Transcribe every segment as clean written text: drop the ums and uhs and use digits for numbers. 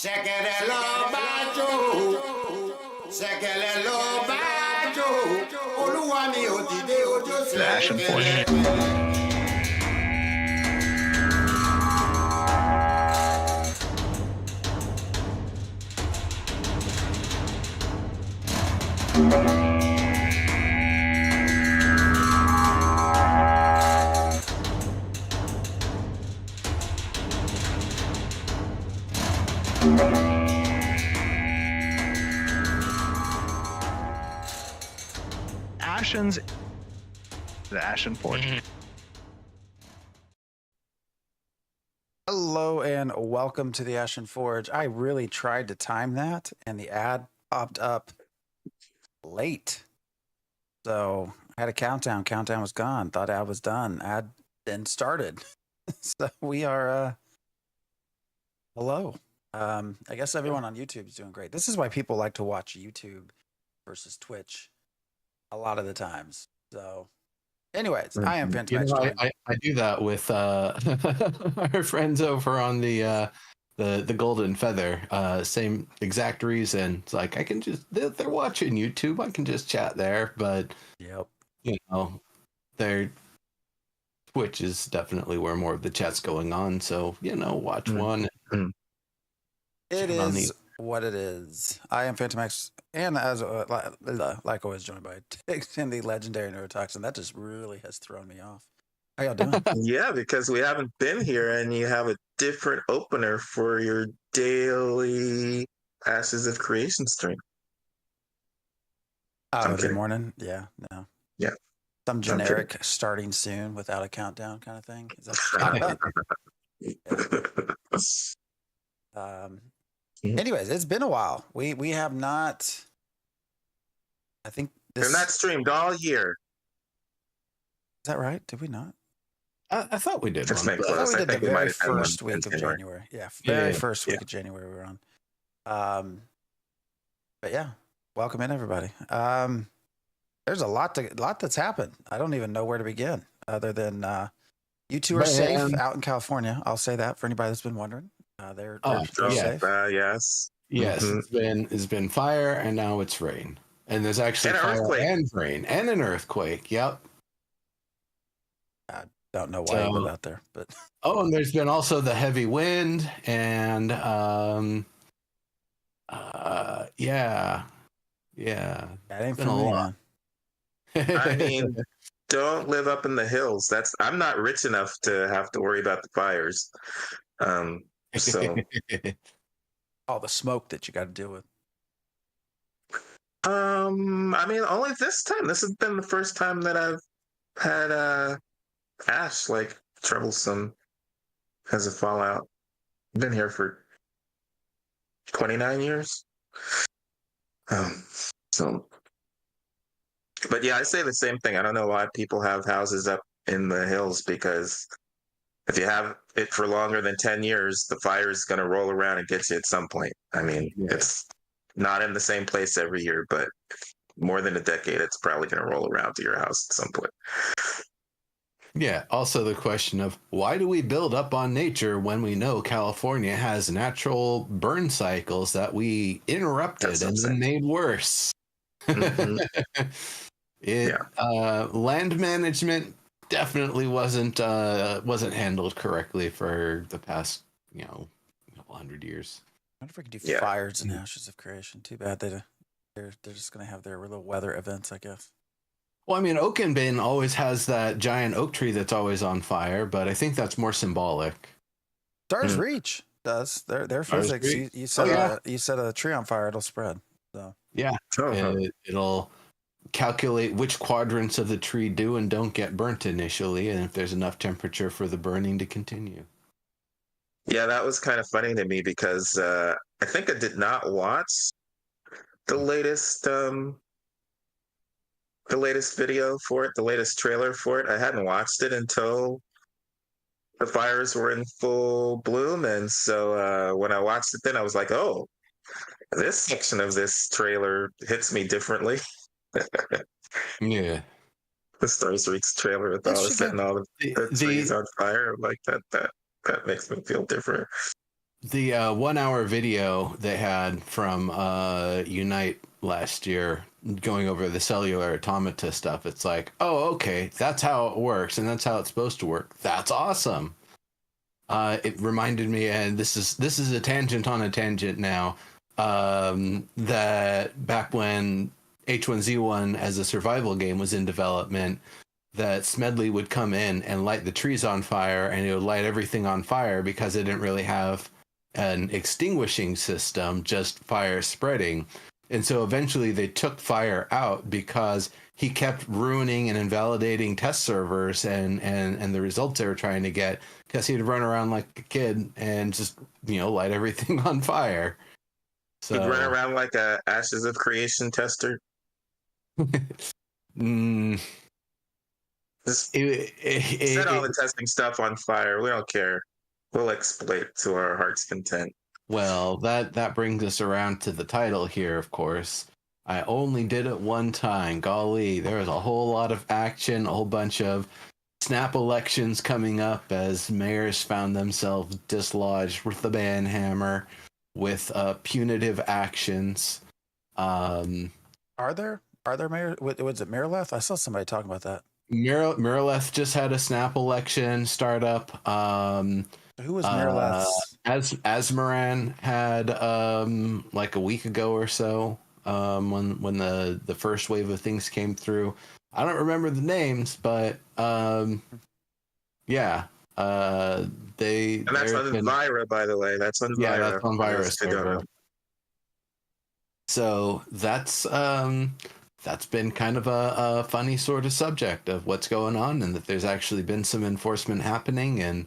Ṣẹ̀kẹ̀rẹ̀ lọ bá jó, ṣẹ̀kẹ̀rẹ̀ lọ bá jó, olúwa mi ò dìde ojú The Ashen Forge. Ashen's the Ashen Forge. Hello and welcome to the Ashen Forge. I really tried to time that, and the ad popped up late. So I had a countdown. Countdown was gone. Thought ad was done. Ad then started. So we are. Hello. I guess everyone on YouTube is doing great. This is why people like to watch YouTube versus Twitch a lot of the times. So, anyways, I am Phantom X. I do that with our friends over on the Golden Feather. Same exact reason. It's like I can just they're watching YouTube. I can just chat there, but Yep. their Twitch is definitely where more of the chat's going on. So watch one. It is what it is. I am Phantom X, and as like always, joined by Tiggs and the legendary Neurotoxin. That just really has thrown me off. How y'all doing? Yeah, because we haven't been here, and you have a different opener for your daily Ashes of Creation stream. Oh, good morning. Yeah, no. Yeah. Some generic starting soon without a countdown kind of thing. Is that anyways, it's been a while. We have not. I think they're not streamed all year. Is that right? Did we not? I thought we did. I thought we did the very first week of January. Yeah, very first week of January we were on. But yeah, welcome in everybody. There's a lot that's happened. I don't even know where to begin, other than you two are safe out in California. I'll say that for anybody that's been wondering. They're safe. Yes. Yes, it's been fire and now it's rain, and there's actually fire and rain and an earthquake. Yep. I don't know why you live out there, but and there's been also the heavy wind and yeah. That ain't for me, man. I mean, don't live up in the hills. I'm not rich enough to have to worry about the fires. So all the smoke that you got to deal with. I mean, only this time. This has been the first time that I've had ash like troublesome as a fallout. I've been here for 29 years. But yeah, I say the same thing. I don't know why people have houses up in the hills, because if you have it for longer than 10 years, the fire is going to roll around and get you at some point. I mean, it's not in the same place every year, but more than a decade, it's probably going to roll around to your house at some point. Yeah. Also, the question of why do we build up on nature when we know California has natural burn cycles that we interrupted and then made worse? Land management definitely wasn't handled correctly for the past couple hundred years. I wonder if we could do fires and ashes of creation. Too bad they're just gonna have their little weather events, I guess. Well, I mean, Oaken Bin always has that giant oak tree that's always on fire, but I think that's more symbolic. Stars Reach does their physics. You set a tree on fire, it'll spread. So it'll calculate which quadrants of the tree do and don't get burnt initially, and if there's enough temperature for the burning to continue. Yeah, that was kind of funny to me, because I think I did not watch the latest video for it, the latest trailer for it. I hadn't watched it until the fires were in full bloom, and so when I watched it, then I was like, "Oh, this section of this trailer hits me differently." Yeah, the Stars Reach trailer with all setting all the trees on fire, like that makes me feel different. The 1 hour video they had from Unite last year going over the cellular automata stuff, it's like, oh, okay, that's how it works and that's how it's supposed to work. That's awesome. It reminded me, and this is a tangent on a tangent now, that back when H1Z1 as a survival game was in development, that Smedley would come in and light the trees on fire, and it would light everything on fire because it didn't really have an extinguishing system, just fire spreading. And so eventually they took fire out because he kept ruining and invalidating test servers and the results they were trying to get, because he'd run around like a kid and just, light everything on fire. So He'd run around like a Ashes of Creation tester. Just set all the testing stuff on fire. We don't care. We'll exploit to our heart's content. Well, that brings us around to the title here, of course. I only did it one time. Golly, there was a whole lot of action, a whole bunch of snap elections coming up as mayors found themselves dislodged with the banhammer, with punitive actions. Are there mayor? Was it Marileth? I saw somebody talking about that. Marileth just had a snap election startup. Who was Marileth's? Asmaran had like a week ago or so, when the first wave of things came through. I don't remember the names, but yeah, they. And that's on Vira, by the way. That's on Vira. Yeah, that's on Vira server. So that's been kind of a funny sort of subject of what's going on, and that there's actually been some enforcement happening, and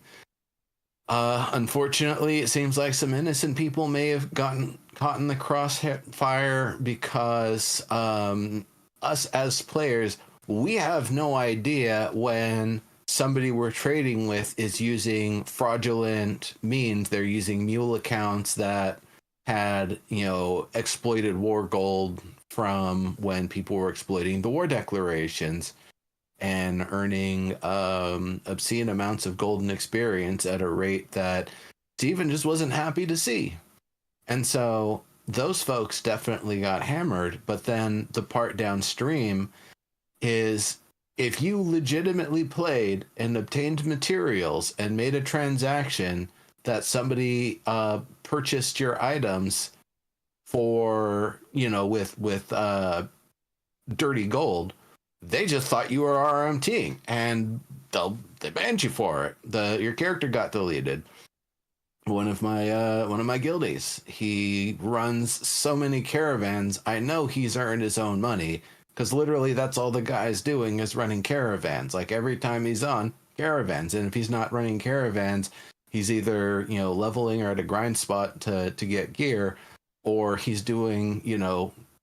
unfortunately, it seems like some innocent people may have gotten caught in the crossfire because us as players, we have no idea when somebody we're trading with is using fraudulent means. They're using mule accounts that had, exploited war gold from when people were exploiting the war declarations and earning obscene amounts of golden experience at a rate that Steven just wasn't happy to see. And so those folks definitely got hammered. But then the part downstream is, if you legitimately played and obtained materials and made a transaction that somebody purchased your items for, with dirty gold, they just thought you were RMT, and they banned you for it. Your character got deleted. One of my guildies, he runs so many caravans. I know he's earned his own money, because literally that's all the guy's doing is running caravans. Like every time he's on caravans, and if he's not running caravans, he's either leveling or at a grind spot to get gear, or he's doing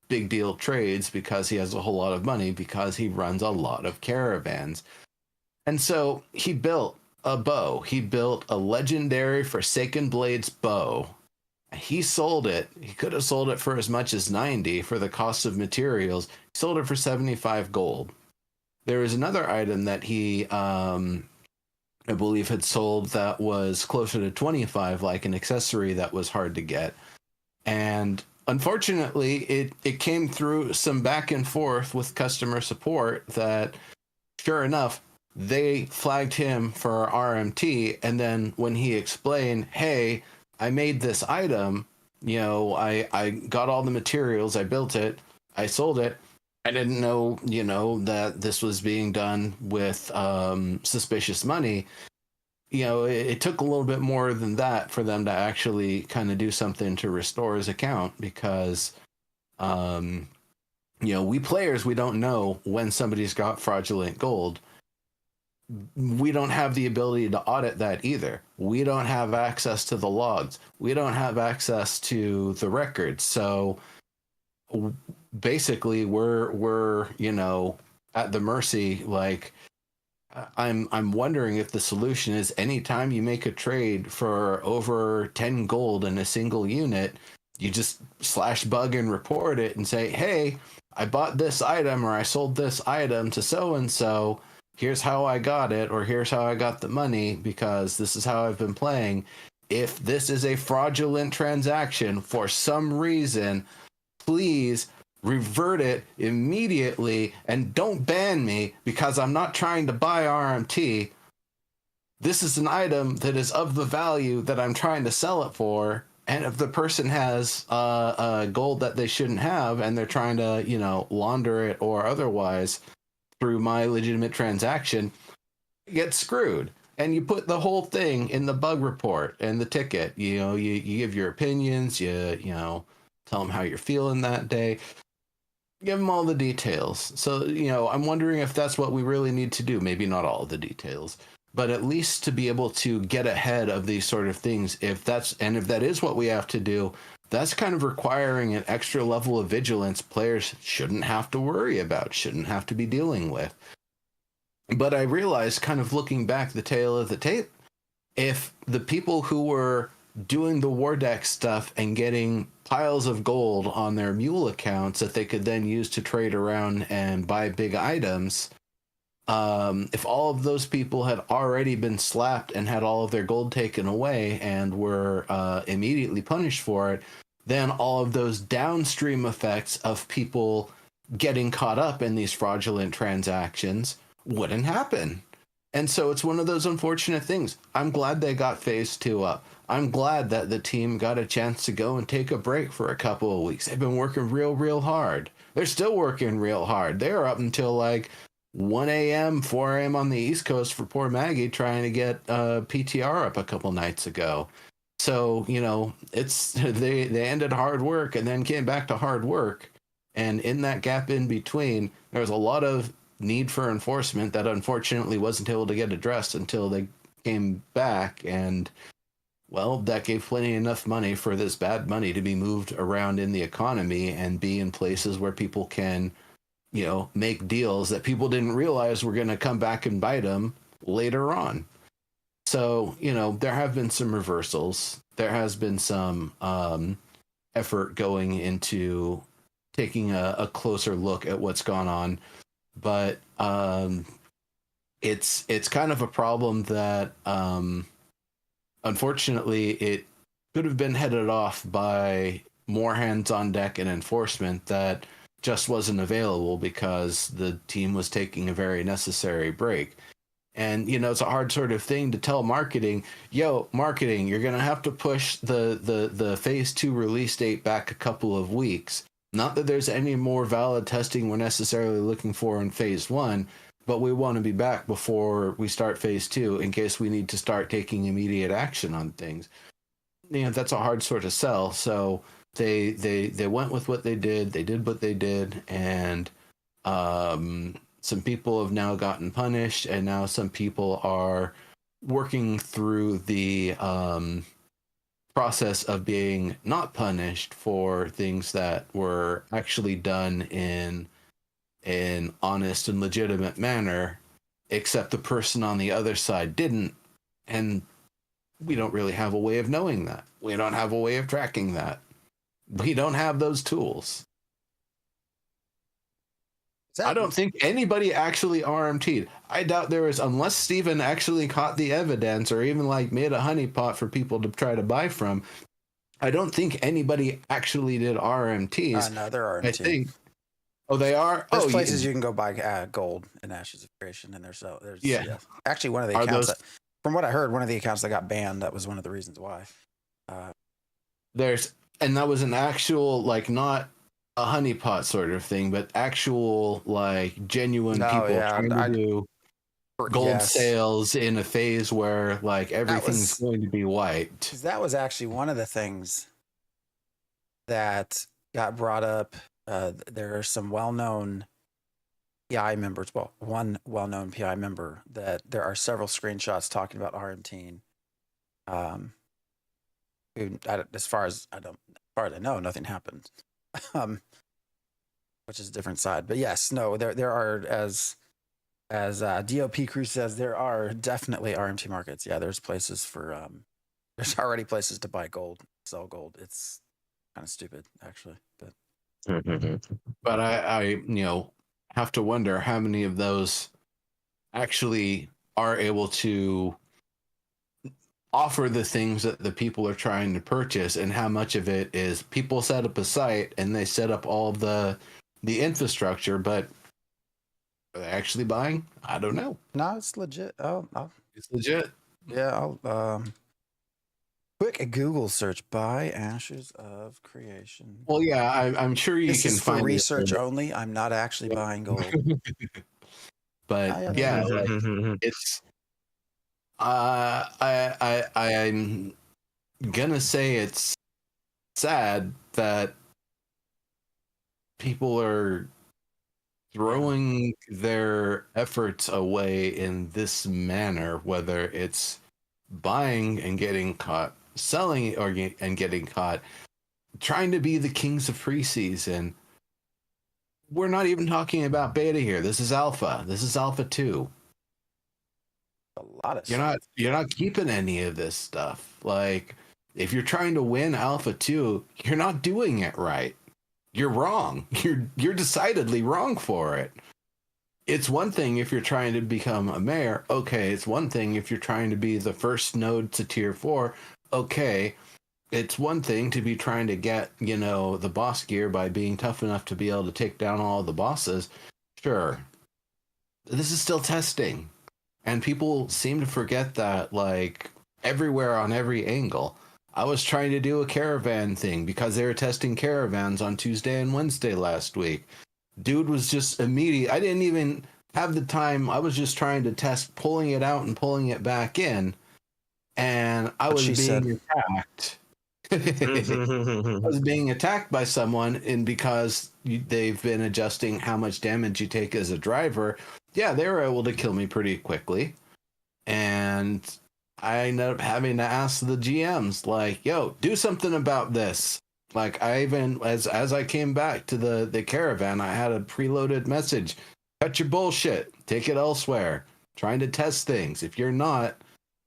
big deal trades because he has a whole lot of money because he runs a lot of caravans. And so he built a bow. He built a legendary Forsaken Blades bow. He sold it. He could have sold it for as much as 90 for the cost of materials. He sold it for 75 gold. There was another item that he, I believe, had sold that was closer to 25, like an accessory that was hard to get. And unfortunately, it came through some back and forth with customer support that, sure enough, they flagged him for RMT. And then when he explained, hey, I made this item, I got all the materials, I built it, I sold it. I didn't know, that this was being done with suspicious money. It took a little bit more than that for them to actually kind of do something to restore his account, because, we players, we don't know when somebody's got fraudulent gold. We don't have the ability to audit that either. We don't have access to the logs. We don't have access to the records. So basically we're at the mercy. Like, I'm wondering if the solution is, anytime you make a trade for over 10 gold in a single unit, you just /bug and report it and say, hey, I bought this item or I sold this item to so-and-so. Here's how I got it, or here's how I got the money, because this is how I've been playing. if this is a fraudulent transaction for some reason, please revert it immediately and don't ban me because I'm not trying to buy RMT. This is an item that is of the value that I'm trying to sell it for. And if the person has gold that they shouldn't have and they're trying to, you know, launder it or otherwise through my legitimate transaction, you get screwed. And you put the whole thing in the bug report and the ticket. You know, you give your opinions, you know, tell them how you're feeling that day. Give them all the details. So, you know, I'm wondering if that's what we really need to do. Maybe not all of the details, but at least to be able to get ahead of these sort of things. If that is what we have to do, that's kind of requiring an extra level of vigilance players shouldn't have to worry about, shouldn't have to be dealing with. But I realized, kind of looking back the tail of the tape, if the people who were doing the war deck stuff and getting piles of gold on their mule accounts that they could then use to trade around and buy big items, if all of those people had already been slapped and had all of their gold taken away and were immediately punished for it, then all of those downstream effects of people getting caught up in these fraudulent transactions wouldn't happen. And so it's one of those unfortunate things. I'm glad they got phase 2 up. I'm glad that the team got a chance to go and take a break for a couple of weeks. They've been working real hard. They're still working real hard. They're up until like 1 a.m., 4 a.m. on the East Coast for poor Maggie trying to get PTR up a couple nights ago. So, you know, it's they ended hard work and then came back to hard work. And in that gap in between, there was a lot of need for enforcement that unfortunately wasn't able to get addressed until they came back. And, well, that gave plenty enough money for this bad money to be moved around in the economy and be in places where people can, you know, make deals that people didn't realize were going to come back and bite them later on. So, you know, there have been some reversals. There has been some effort going into taking a closer look at what's gone on. But it's kind of a problem that unfortunately it could have been headed off by more hands on deck and enforcement that just wasn't available because the team was taking a very necessary break. And, you know, it's a hard sort of thing to tell marketing, yo, marketing, you're going to have to push the phase 2 release date back a couple of weeks. Not that there's any more valid testing we're necessarily looking for in phase 1, but we want to be back before we start phase 2 in case we need to start taking immediate action on things. You know, that's a hard sort of sell. So they went with what they did. They did what they did. And some people have now gotten punished, and now some people are working through the process of being not punished for things that were actually done in an honest and legitimate manner, except the person on the other side didn't. And we don't really have a way of knowing that. We don't have a way of tracking that. We don't have those tools. I don't think anybody actually RMT'd. I doubt there is, unless Steven actually caught the evidence or even like made a honeypot for people to try to buy from. I don't think anybody actually did RMTs. No, there are RMTs. I think. Oh, they are? There's places you can go buy gold in Ashes of Creation, and there's yeah. Actually, one of the accounts, from what I heard, one of the accounts that got banned, that was one of the reasons why. And that was an actual, like, not a honeypot sort of thing, but actual, like, genuine people trying to do gold sales in a phase where, like, everything's going to be wiped. That was actually one of the things that got brought up. There are some well-known PI members, well, one well-known PI member, that there are several screenshots talking about RMTing. As far as I know, nothing happened. Which is a different side. But yes, no, there are, as DOP Crew says, there are definitely RMT markets. Yeah, there's places for there's already places to buy gold, sell gold. It's kind of stupid, actually. But I you know, have to wonder how many of those actually are able to offer the things that the people are trying to purchase, and how much of it is people set up a site and they set up all the infrastructure, but are they actually buying? I don't know. No, it's legit. It's legit. Yeah, I'll quick Google search by Ashes of Creation. Well, yeah, I'm sure you This can is for find research it. only. I'm not actually buying gold. But yeah, like it's I'm gonna say it's sad that people are throwing their efforts away in this manner, whether it's buying and getting caught, selling and getting caught, trying to be the kings of preseason. We're not even talking about beta here. This is alpha. This is alpha 2. A lot of You're not keeping any of this stuff. Like, if you're trying to win alpha 2, you're not doing it right. You're wrong. You're decidedly wrong for it. It's one thing if you're trying to become a mayor. Okay, it's one thing if you're trying to be the first node to tier 4. Okay, it's one thing to be trying to get, the boss gear by being tough enough to be able to take down all the bosses. Sure. This is still testing. And people seem to forget that, like, everywhere on every angle. I was trying to do a caravan thing because they were testing caravans on Tuesday and Wednesday last week. Dude was just immediate. I didn't even have the time. I was just trying to test pulling it out and pulling it back in. And I was being attacked. I was being attacked by someone, and because they've been adjusting how much damage you take as a driver, yeah, they were able to kill me pretty quickly. And I ended up having to ask the GMs, like, yo, do something about this. Like, I even, as I came back to the caravan, I had a preloaded message. Cut your bullshit. Take it elsewhere. Trying to test things. If you're not,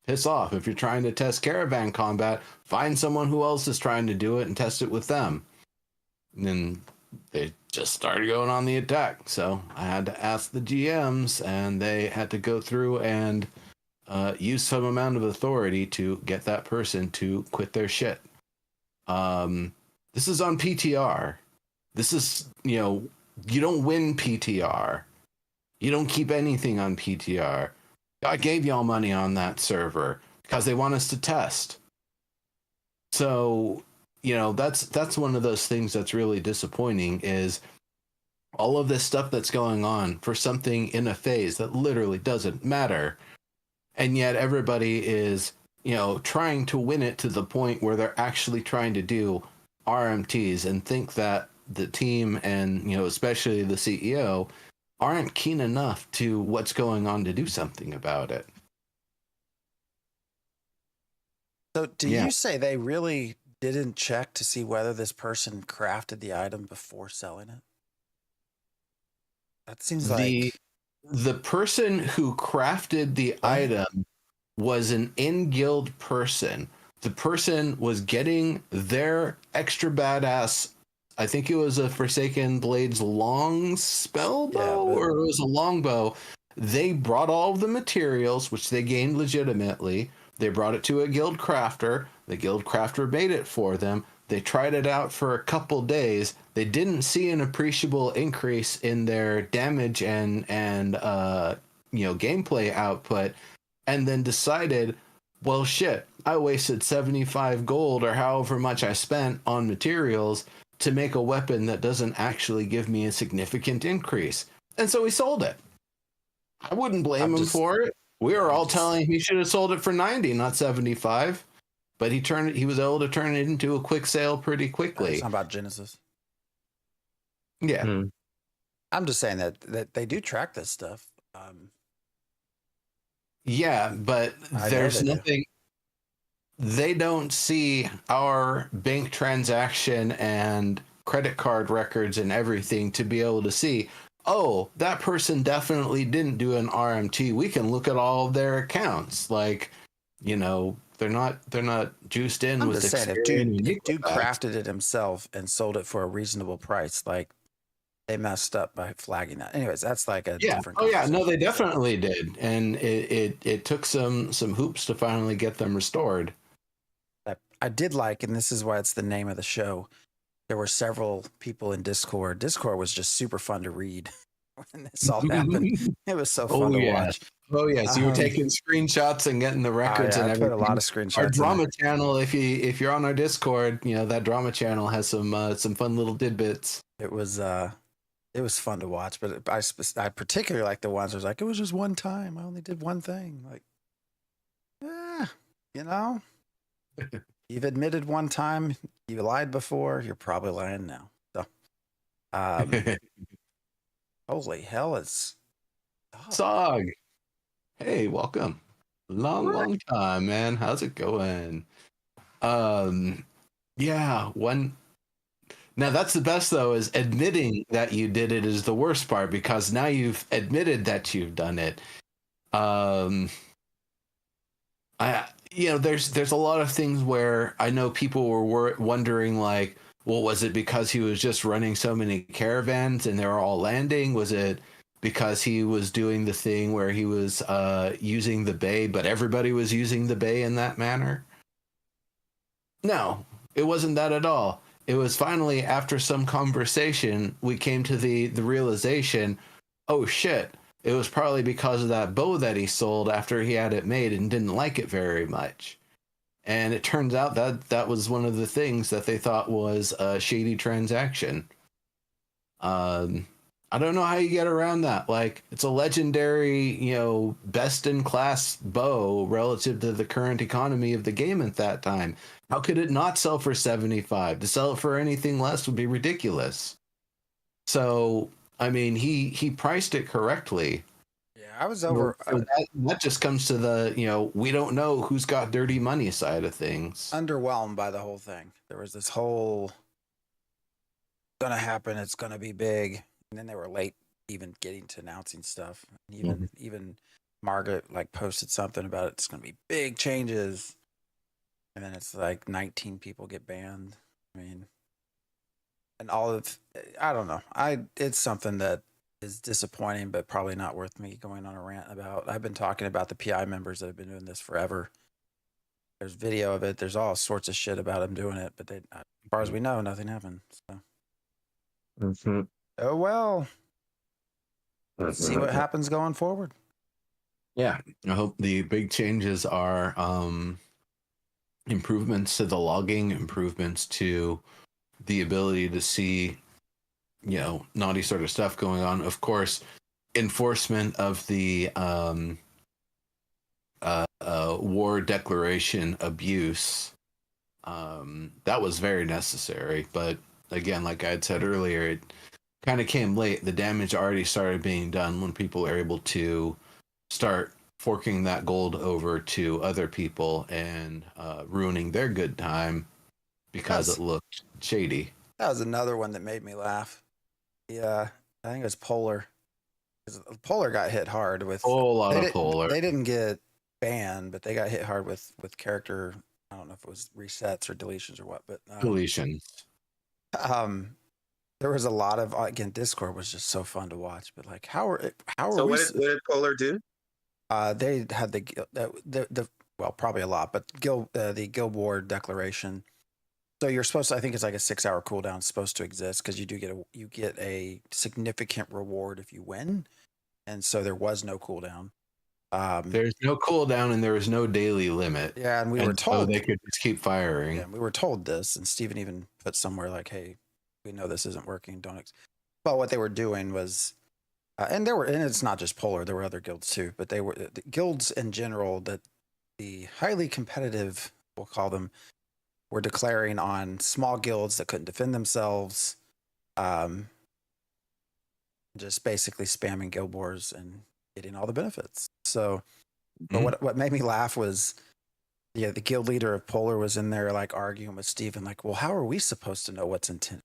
piss off. If you're trying to test caravan combat, find someone who else is trying to do it and test it with them. And then they just started going on the attack. So I had to ask the GMs, and they had to go through and use some amount of authority to get that person to quit their shit. This is on PTR. This is, you don't win PTR. You don't keep anything on PTR. I gave y'all money on that server because they want us to test. So, that's one of those things that's really disappointing, is all of this stuff that's going on for something in a phase that literally doesn't matter. And yet everybody is, trying to win it to the point where they're actually trying to do RMTs and think that the team and, especially the CEO aren't keen enough to what's going on to do something about it. So do you say they really didn't check to see whether this person crafted the item before selling it? That seems like the person who crafted the item was an in-guild person. The person was getting their extra badass, I think it was a Forsaken Blades long spell bow, or it was a longbow. They brought all of the materials, which they gained legitimately. They brought it to a guild crafter. The guild crafter made it for them. They tried it out for a couple days. They didn't see an appreciable increase in their damage and gameplay output, and then decided, well, shit, I wasted 75 gold or however much I spent on materials to make a weapon that doesn't actually give me a significant increase. And so he sold it. I wouldn't blame him for it. We were all telling him he should have sold it for 90, not 75. But he was able to turn it into a quick sale pretty quickly. It's not about Genesis. Yeah. I'm just saying that they do track this stuff. Yeah, but there's nothing. They don't see our bank transaction and credit card records and everything to be able to see, oh, that person definitely didn't do an RMT. We can look at all of their accounts. Like, they're not juiced in. I'm just saying, if dude crafted it himself and sold it for a reasonable price, like, they messed up by flagging that. Anyways, that's like a different. Oh yeah, no, they conversation. definitely did, and it took some hoops to finally get them restored. I did like, and this is why it's the name of the show. There were several people in Discord. Discord was just super fun to read when this all happened. It was so fun to watch. Oh yes, you were taking screenshots and getting the records and I everything. put a lot of screenshots. Our drama channel, if you're on our Discord, that drama channel has some fun little tidbits. It was fun to watch, but I particularly like the ones where it was like, it was just one time. I only did one thing. Like, you've admitted one time you lied before, you're probably lying now. So, holy hell, it's Sog. Hey, welcome. Long time, man. How's it going? Yeah, one. Now that's the best though, is admitting that you did it is the worst part, because now you've admitted that you've done it. There's a lot of things where I know people were wondering, like, well, was it because he was just running so many caravans and they were all landing? Was it because he was doing the thing where he was using the bay, but everybody was using the bay in that manner? No, it wasn't that at all. It was finally, after some conversation, we came to the realization, oh shit, it was probably because of that bow that he sold after he had it made and didn't like it very much. And it turns out that was one of the things that they thought was a shady transaction. I don't know how you get around that. Like, it's a legendary, best in class bow relative to the current economy of the game at that time. How could it not sell for 75? To sell it for anything less would be ridiculous. So, I mean, he priced it correctly. Yeah, I was over. So that just comes to the, we don't know who's got dirty money side of things. Underwhelmed by the whole thing. There was this whole gonna happen, it's gonna be big. And then they were late even getting to announcing stuff. Even Margaret like posted something about it's going to be big changes. And then it's like 19 people get banned. I mean, and I don't know. It's something that is disappointing, but probably not worth me going on a rant about. I've been talking about the PI members that have been doing this forever. There's video of it. There's all sorts of shit about them doing it, but as far as we know, nothing happened. So. Oh, well, let's see what happens going forward. Yeah, I hope the big changes are improvements to the logging, improvements to the ability to see, naughty sort of stuff going on. Of course, enforcement of the war declaration abuse. That was very necessary. But again, like I had said earlier, it kind of came late. The damage already started being done when people are able to start forking that gold over to other people and ruining their good time because it looked shady. That was another one that made me laugh. Yeah, I think it was Polar. Polar got hit hard with. Oh, a lot of Polar. They didn't get banned, but they got hit hard with character. I don't know if it was resets or deletions or what, but deletions. There was a lot of, again, Discord was just so fun to watch, but like, how are so we? What did Polar do? They had the well, probably a lot, but the Guild War declaration. So you're supposed to, I think it's like a 6-hour cooldown supposed to exist, because you get a significant reward if you win, and so there was no cooldown. There's no cooldown and there was no daily limit. Yeah, and we were told so they could just keep firing. Yeah, we were told this, and Steven even put somewhere like, "Hey, we know this isn't working. But what they were doing was, and it's not just Polar. There were other guilds too, but they were the guilds in general that the highly competitive, we'll call them, were declaring on small guilds that couldn't defend themselves, just basically spamming guild wars and getting all the benefits. So, but what made me laugh was, the guild leader of Polar was in there like arguing with Steven, like, well, how are we supposed to know what's intended?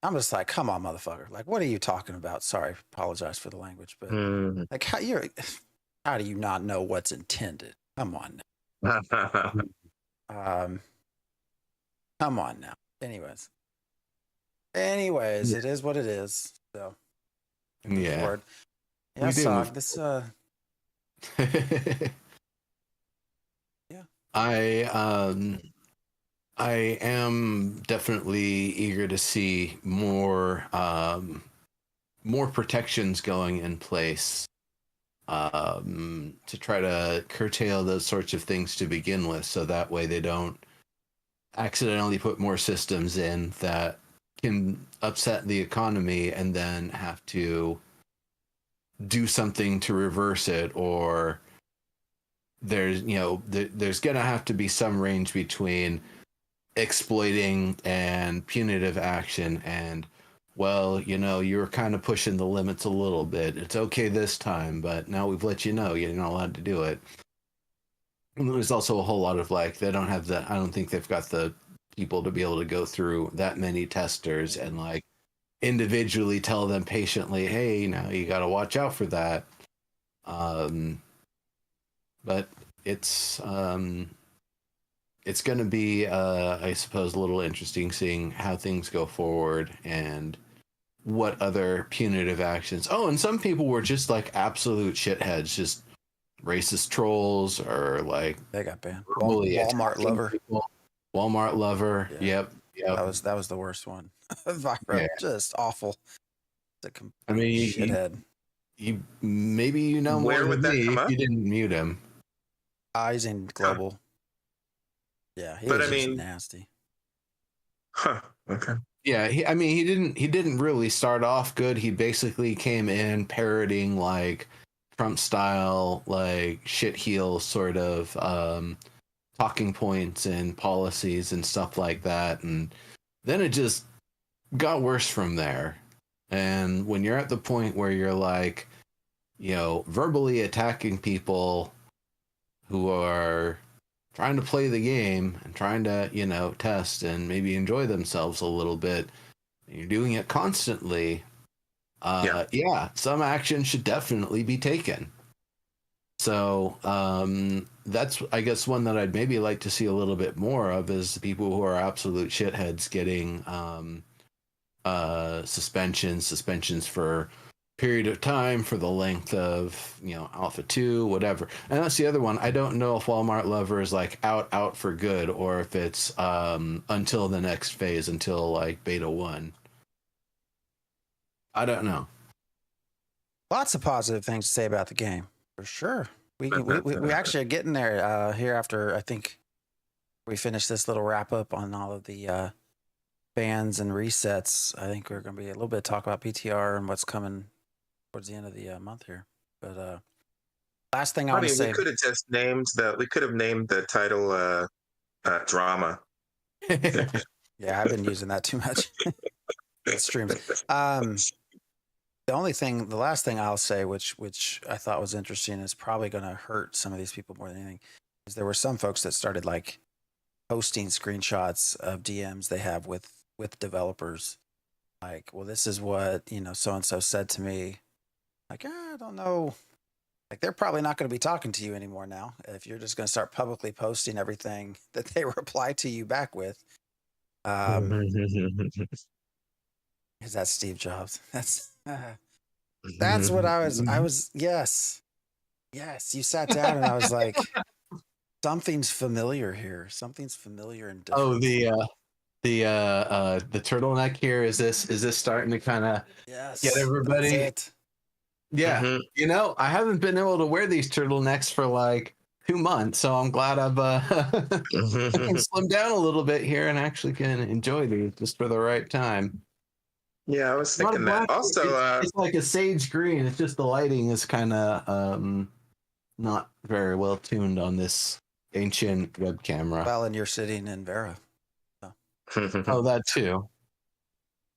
I'm just like, come on, motherfucker. Like, what are you talking about? Sorry, apologize for the language, but like, how do you not know what's intended? Come on now. Come on now. Anyways, Anyways, it is what it is. So move Yeah. forward. We Yeah, do so move this yeah. I am definitely eager to see more protections going in place to try to curtail those sorts of things to begin with, so that way they don't accidentally put more systems in that can upset the economy and then have to do something to reverse it, or there's gonna have to be some range between exploiting and punitive action. And well, you're kind of pushing the limits a little bit. It's okay this time, but now we've let you know you're not allowed to do it. And there's also a whole lot of they don't have I don't think they've got the people to be able to go through that many testers and individually tell them patiently, hey, now you got to watch out for that. But it's going to be, I suppose, a little interesting seeing how things go forward and what other punitive actions. Oh, and some people were just absolute shitheads, just racist trolls, or They got banned. verbally Walmart attacking lover. people. Walmart lover. Yeah. Yep. That was the worst one. Viral. Yeah. Just awful. The complete I mean, shithead. you maybe more Where would than that me come if up? you didn't mute him. Eyes in global. Yeah, he But was I just mean- nasty. Huh. Okay. Yeah, he didn't really start off good. He basically came in parroting Trump style shit heel sort of talking points and policies and stuff like that, and then it just got worse from there. And when you're at the point where you're verbally attacking people who are trying to play the game and trying to test and maybe enjoy themselves a little bit, you're doing it constantly, some action should definitely be taken. So that's, I guess, one that I'd maybe like to see a little bit more of, is the people who are absolute shitheads getting suspensions for period of time, for the length of Alpha 2, whatever. And that's the other one. I don't know if Walmart lover is out for good, or if it's until the next phase, until beta 1. I don't know. Lots of positive things to say about the game, for sure. We actually are getting there here after, I think, we finish this little wrap up on all of the bans and resets. I think we're going to be a little bit talk about PTR and what's coming towards the end of the month here. But last thing I want to say, we could have just named the title drama. yeah, I've been using that too much. It streams. The last thing I'll say, which I thought was interesting, is probably going to hurt some of these people more than anything, is there were some folks that started posting screenshots of DMs they have with developers, well, this is what so and so said to me. I don't know. They're probably not going to be talking to you anymore now if you're just going to start publicly posting everything that they reply to you back with. Is that Steve Jobs? That's what I was. Yes. You sat down and I was like, something's familiar here. Something's familiar and different. Oh, the turtleneck here. Is this starting to kind of get everybody? That's it. Yeah. Mhm. I haven't been able to wear these turtlenecks for 2 months, so I'm glad I can slim down a little bit here and actually can enjoy these just for the right time. Yeah, I was Not thinking black, that. Also, it's like a sage green. It's just the lighting is kind of not very well tuned on this ancient web camera. Well, and you're sitting in Vera. Oh, that too.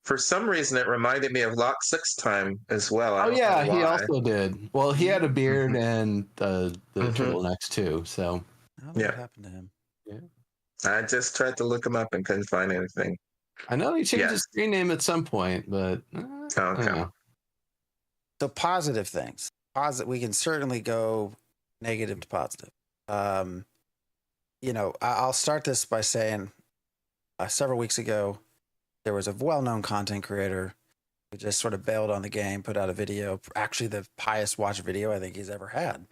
For some reason, it reminded me of Lock 6 time as well. I Oh don't yeah, know he why. also did. Well, he had a beard and the Mhm. turtlenecks too. So I don't know Yeah. what happened to him. I just tried to look him up and couldn't find anything. I know he changed Yes. his screen name at some point, but Okay. So positive things. We can certainly go negative to positive. I'll start this by saying several weeks ago, there was a well-known content creator who just sort of bailed on the game, put out a video, actually the highest watched video I think he's ever had.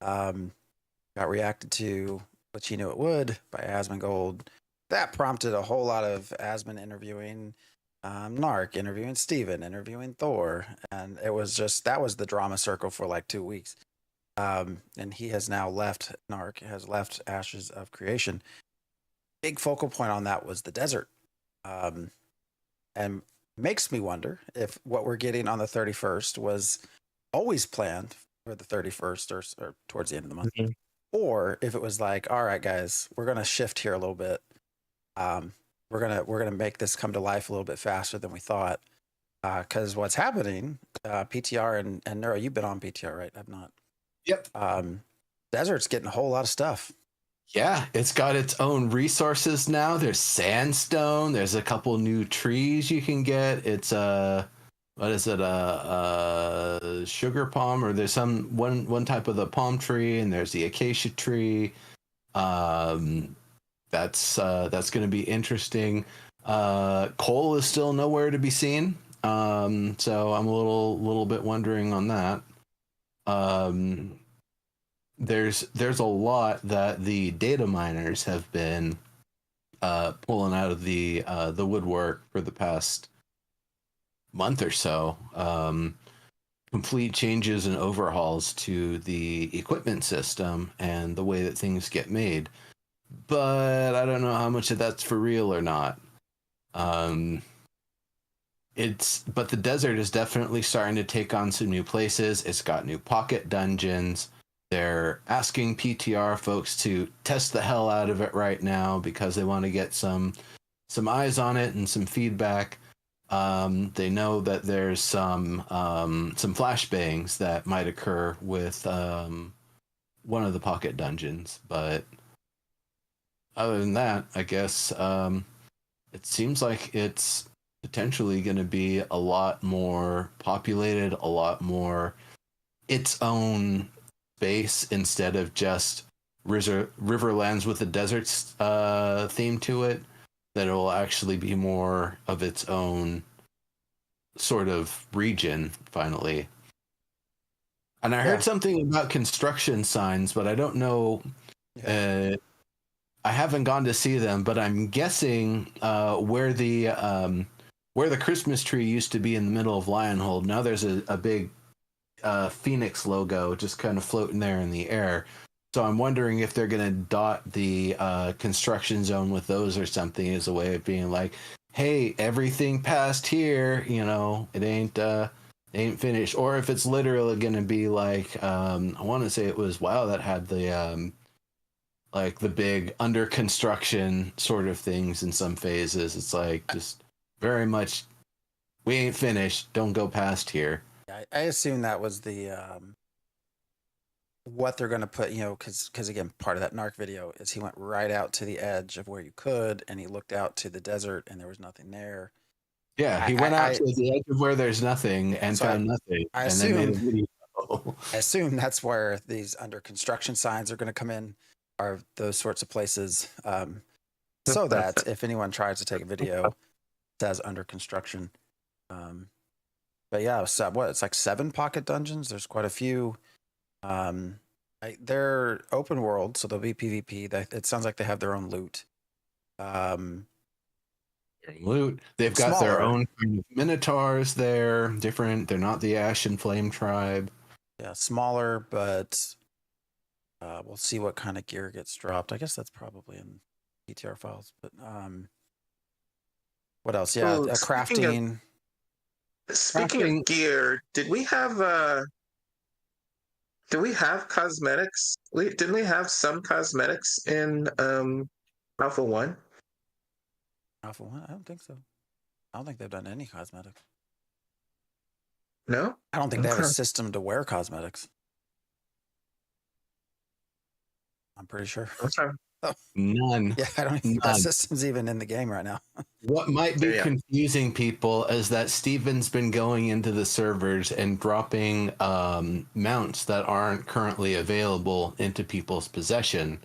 Got reacted to, which he knew it would, by Asmongold. That prompted a whole lot of Asmon interviewing Narc, interviewing Steven, interviewing Thor. And it was just, that was the drama circle for like 2 weeks. And he has now left, Narc has left Ashes of Creation. Big focal point on that was the desert. And makes me wonder if what we're getting on the 31st was always planned for the 31st or towards the end of the month. Mm-hmm. Or if it was like, all right, guys, we're going to shift here a little bit. We're gonna make this come to life a little bit faster than we thought. Because what's happening, PTR and Neuro, you've been on PTR, right? I've not. Yep. Desert's getting a whole lot of stuff. Yeah, it's got its own resources now. There's sandstone. There's a couple new trees you can get. It's what is it? Sugar palm, or there's one type of the palm tree, and there's the acacia tree. That's going to be interesting. Coal is still nowhere to be seen. So I'm a little bit wondering on that. There's a lot that the data miners have been pulling out of the woodwork for the past month or so. Complete changes and overhauls to the equipment system and the way that things get made. But I don't know how much of that's for real or not. But the desert is definitely starting to take on some new places. It's got new pocket dungeons. They're asking PTR folks to test the hell out of it right now because they want to get some eyes on it and some feedback. They know that there's some flashbangs that might occur with one of the pocket dungeons, but other than that, I guess it seems like it's potentially going to be a lot more populated, a lot more its own space instead of just Riverlands with the deserts theme to it. That it will actually be more of its own sort of region finally. And I heard something about construction signs, but I don't know. I haven't gone to see them, but I'm guessing where the Christmas tree used to be in the middle of Lionhold, now there's a big Phoenix logo just kind of floating there in the air. So I'm wondering if they're going to dot the construction zone with those or something as a way of being like, hey, everything past here, it ain't finished. Or if it's literally going to be like, I want to say it was WoW that had the like the big under construction sort of things in some phases. It's like just very much, we ain't finished. Don't go past here. I assume that was the what they're going to put, because again, part of that Narc video is he went right out to the edge of where you could, and he looked out to the desert, and there was nothing there. Yeah, he went out to the edge of where there's nothing and so found nothing. I and assume, then made a video. I assume that's where these under construction signs are going to come in, are those sorts of places, so that if anyone tries to take a video, it says under construction. But yeah, so it's like 7 pocket dungeons. There's quite a few. They're open world, so there'll be PvP. It sounds like they have their own loot. They've got their own kind of minotaurs there. Different. They're not the Ashen Flame tribe. Yeah, smaller, but we'll see what kind of gear gets dropped. I guess that's probably in PTR files. But what else? Yeah, crafting. Speaking of gear, did we have cosmetics? Didn't we have some cosmetics in Alpha 1? Alpha 1? I don't think so. I don't think they've done any cosmetics. No? I don't think they have a system to wear cosmetics. I'm pretty sure. Okay. None. Yeah, I don't think that system's even in the game right now. What might be confusing people is that Steven's been going into the servers and dropping mounts that aren't currently available into people's possession.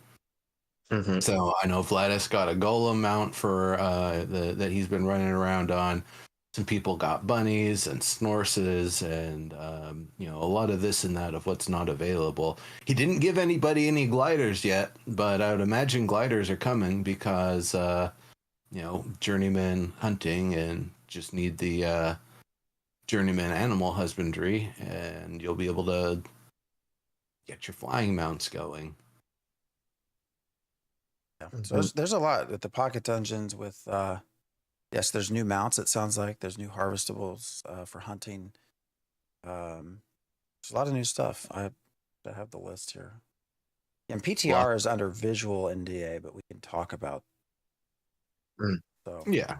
So I know Vladis got a golem mount for that he's been running around on. Some people got bunnies and snorses and a lot of this and that of what's not available. He didn't give anybody any gliders yet, but I would imagine gliders are coming because journeyman hunting and just need the journeyman animal husbandry, and you'll be able to get your flying mounts going. Yeah. So there's a lot with the pocket dungeons with yes, there's new mounts, it sounds like. There's new harvestables for hunting. There's a lot of new stuff. I have the list here. And PTR is under visual NDA, but we can talk about. So Yeah.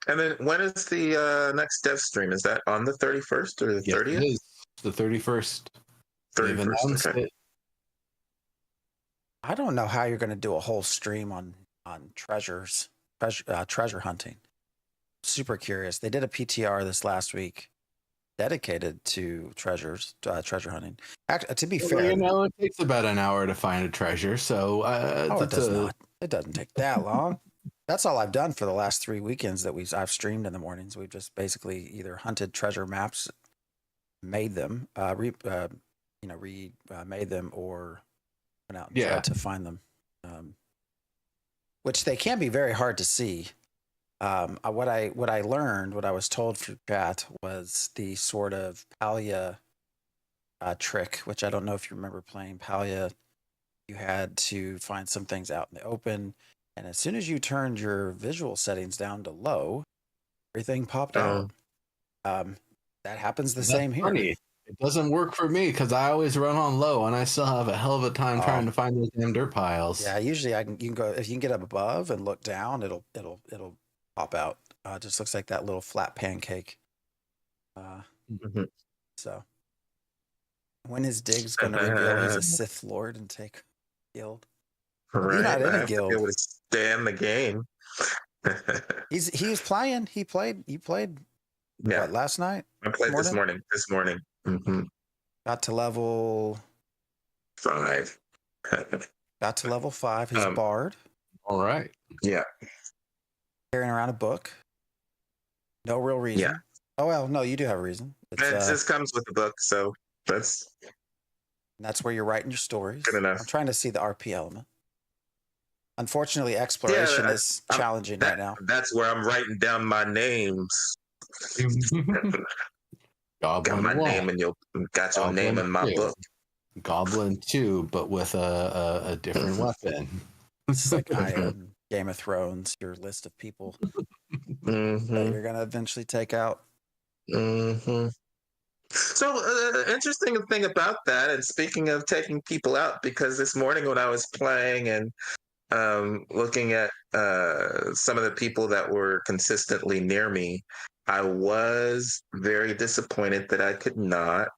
And then when is the next dev stream? Is that on the 31st or the 30th? It is the 31st. 31st, okay. I don't know how you're going to do a whole stream on treasure hunting. Super curious. They did a PTR this last week dedicated to treasure hunting. To be fair, it takes about an hour to find a treasure, so it does not. It doesn't take that long. That's all I've done for the last 3 weekends that I've streamed in the mornings. We've just basically either hunted treasure maps, made them, made them, or went out and tried to find them. Which they can be very hard to see. What I learned, what I was told through chat, was the sort of Palia trick, which I don't know if you remember playing Palia. You had to find some things out in the open, and as soon as you turned your visual settings down to low, everything popped out. That happens the same here. Funny. It doesn't work for me because I always run on low, and I still have a hell of a time trying to find those damn dirt piles. Yeah, usually you can go if you can get up above and look down, it'll pop out. It just looks like that little flat pancake. So when is Diggs going to reveal he's a Sith Lord and take guild? Right. He's not in a guild. To be able to stay in the game. He was playing. He played. What, last night? I played this morning. Got to level 5. Got to level 5. He's bard. All right. Yeah. Carrying around a book. No real reason. Yeah. Oh well, no, you do have a reason. It just comes with the book, so that's where you're writing your stories. Good enough. I'm trying to see the RP element. Unfortunately, exploration is challenging right now. That's where I'm writing down my names. Got my name, and you got your name in my book. Goblin 2, but with a different weapon. It's like Iron, Game of Thrones, your list of people that you're going to eventually take out. So, interesting thing about that, and speaking of taking people out, because this morning when I was playing and looking at some of the people that were consistently near me, I was very disappointed that I could not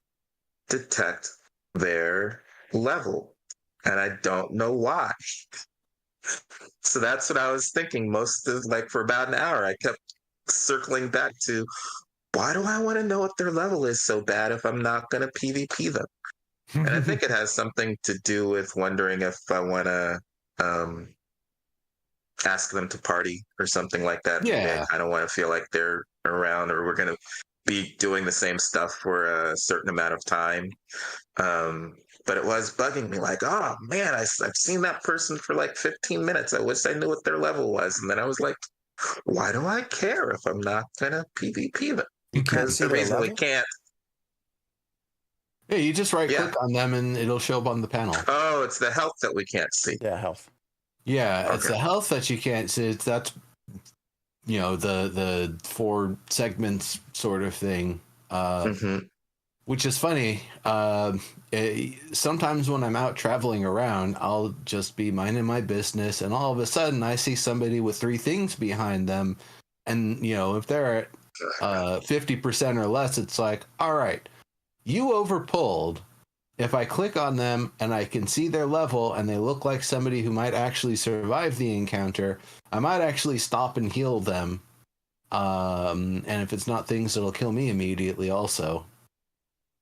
detect their level. And I don't know why. So that's what I was thinking for about an hour. I kept circling back to, why do I want to know what their level is so bad if I'm not going to PvP them? And I think it has something to do with wondering if I want to ask them to party or something like that. Yeah. I don't want to feel like they're around or we're going to be doing the same stuff for a certain amount of time. But it was bugging me like, oh man, I've seen that person for like 15 minutes. I wish I knew what their level was. And then I was like, why do I care if I'm not going to PvP them? Because the reason we can't. Yeah, you just right click on them and it'll show up on the panel. Oh, it's the health that we can't see. Yeah, health. Yeah, okay. It's the health that you can't see. That's the 4 segments sort of thing. Which is funny. Sometimes when I'm out traveling around, I'll just be minding my business, and all of a sudden I see somebody with 3 things behind them, and if they're at 50% or less, it's like, all right, you overpulled. If I click on them and I can see their level and they look like somebody who might actually survive the encounter, I might actually stop and heal them. And if it's not things that'll kill me immediately also.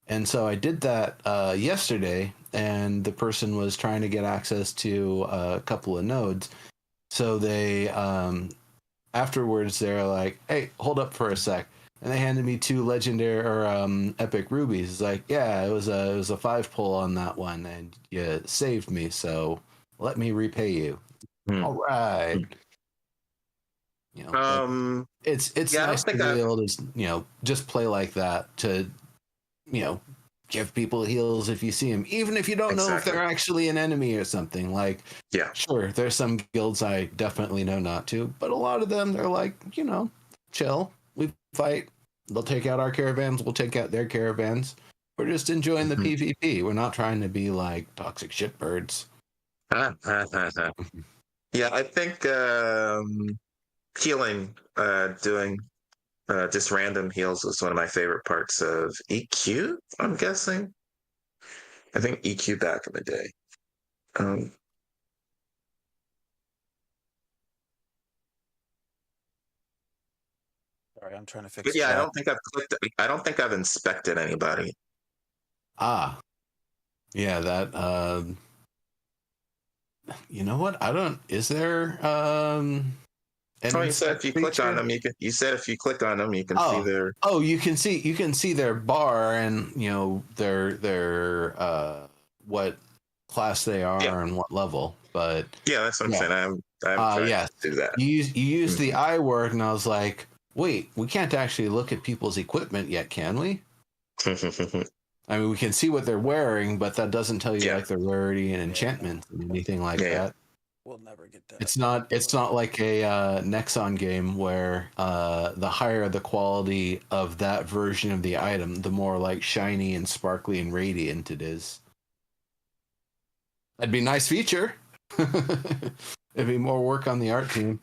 And so I did that yesterday, and the person was trying to get access to a couple of nodes. So they afterwards they're like, "Hey, hold up for a sec," and they handed me 2 legendary or epic rubies. It's like, yeah, it was a 5 pull on that one, and you saved me, so let me repay you. All right. You know, it's yeah, I don't nice to think be I've- able to just play like that to give people heals if you see them, even if you don't know if Exactly. they're actually an enemy or something. Like, Yeah. sure, there's some guilds I definitely know not to, but a lot of them, they're like, chill. We fight. They'll take out our caravans. We'll take out their caravans. We're just enjoying the PvP. We're not trying to be like toxic shitbirds. Yeah, I think healing, doing just random heals was one of my favorite parts of EQ, I'm guessing. I think EQ back in the day. Sorry, I'm trying to fix But yeah, chat. I don't think I've inspected anybody. Ah, yeah, that, you know what? I don't, is there, Oh, you said if you click on them, you said if you click on them, you can see their. Oh, you can see their bar and their what class they are and what level. But yeah, that's what I'm saying. I'm trying yes, to do that. you use the I word, and I was like, wait, we can't actually look at people's equipment yet, can we? I mean, we can see what they're wearing, but that doesn't tell you like their rarity and enchantment and anything like that. We'll never get that. It's not like a Nexon game where the higher the quality of that version of the item, the more like shiny and sparkly and radiant it is. That'd be a nice feature. It'd be more work on the art team.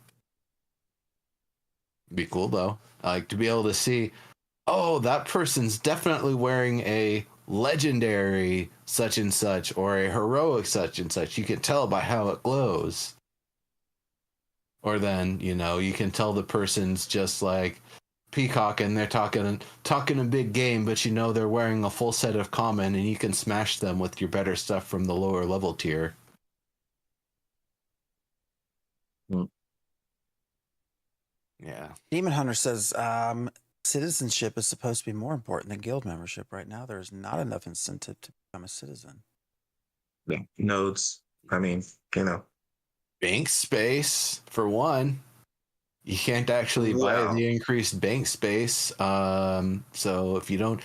It'd be cool though. Like to be able to see, oh, that person's definitely wearing a legendary such and such or a heroic such and such. You can tell by how it glows. Or then, you can tell the person's just like peacock and they're talking a big game, but they're wearing a full set of common and you can smash them with your better stuff from the lower level tier. Yeah. Demon Hunter says citizenship is supposed to be more important than guild membership. Right now, there's not enough incentive to become a citizen. Yeah. Nodes. I mean, Bank space, for one. You can't actually buy the increased bank space. So if you don't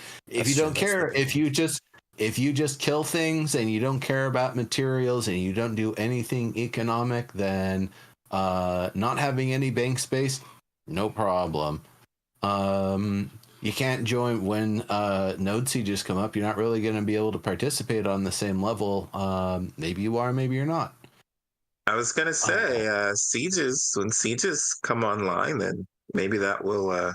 care, if you just kill things and you don't care about materials and you don't do anything economic, then not having any bank space, no problem. You can't join when node sieges come up. You're not really going to be able to participate on the same level. Maybe you are, maybe you're not. I was gonna say when sieges come online, then maybe that will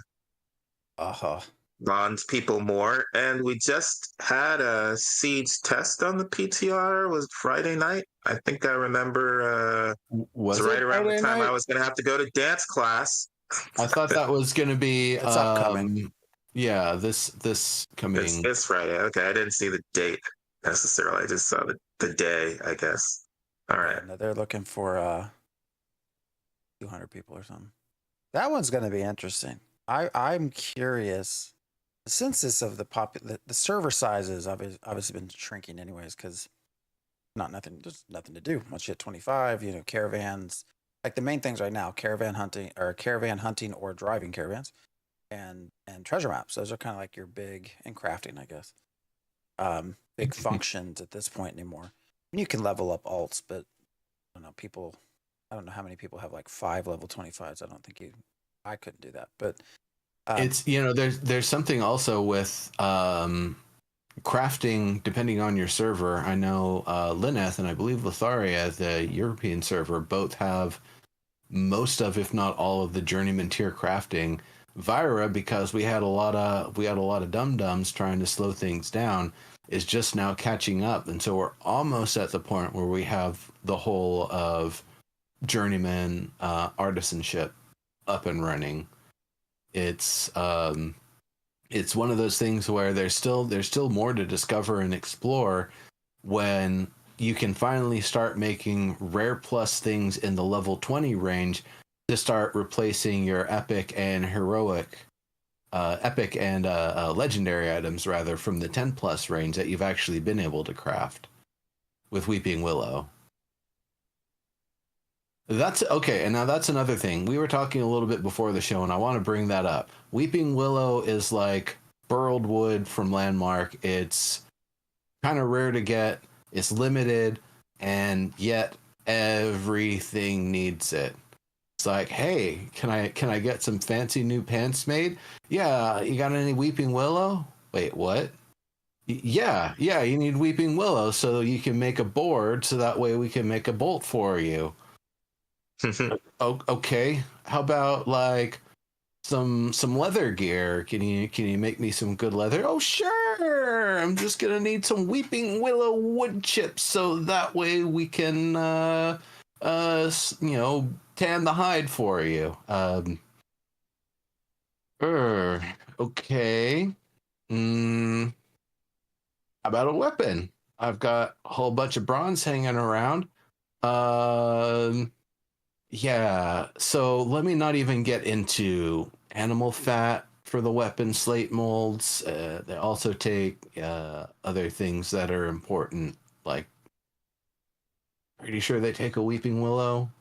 bond people more. And we just had a siege test on the PTR. Was Friday night? I think I remember. Was right it around Friday the time night? I was gonna have to go to dance class. I thought that was gonna be it's upcoming. Yeah, this coming. It's Friday. Okay, I didn't see the date necessarily. I just saw the day, I guess. All right. No, they're looking for 200 people or something. That one's going to be interesting. I'm curious. The census of the server sizes obviously been shrinking anyways because there's nothing to do. Once you hit 25, caravans. Like the main things right now, caravan hunting or driving caravans, and treasure maps. Those are kind of like your big and crafting, I guess. Big functions at this point anymore. You can level up alts, but I don't know how many people have like 5 level 25s. I couldn't do that. But it's there's something also with crafting depending on your server. I know Lineth and I believe Lotharia, the European server, both have most of, if not all of, the journeyman tier crafting. Vira, because we had a lot of dum-dums trying to slow things down, is just now catching up, and so we're almost at the point where we have the whole of journeyman artisanship up and running. It's it's one of those things where there's still more to discover and explore when you can finally start making rare plus things in the level 20 range to start replacing your epic and heroic epic and legendary items rather from the 10 plus range that you've actually been able to craft with Weeping Willow. That's okay, and now that's another thing. We were talking a little bit before the show, and I want to bring that up. Weeping Willow is like burled wood from Landmark. It's kind of rare to get, it's limited, and yet everything needs it. It's like, hey, can I get some fancy new pants made? Yeah, you got any Weeping Willow? Wait, what? Yeah, you need Weeping Willow so you can make a board so that way we can make a bolt for you. Oh, okay. How about like some leather gear? Can you make me some good leather? Oh, sure. I'm just gonna need some Weeping Willow wood chips so that way we can tan the hide for you. Okay. How about a weapon? I've got a whole bunch of bronze hanging around. Yeah, so let me not even get into animal fat for the weapon slate molds. They also take other things that are important, like pretty sure they take a Weeping Willow.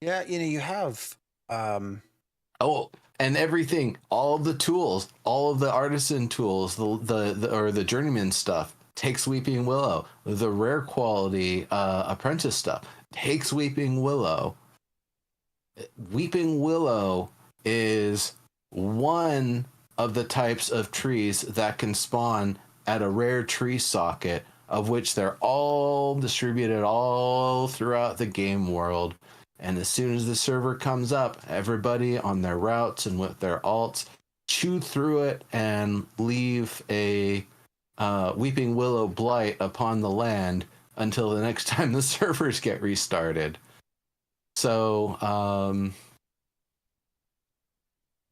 Yeah, you have Oh, and everything, all of the tools, all of the artisan tools, the journeyman stuff takes Weeping Willow. The rare quality apprentice stuff takes Weeping Willow. Weeping Willow is one of the types of trees that can spawn at a rare tree socket, of which they're all distributed all throughout the game world. And as soon as the server comes up, everybody on their routes and with their alts chew through it and leave a Weeping Willow blight upon the land until the next time the servers get restarted. So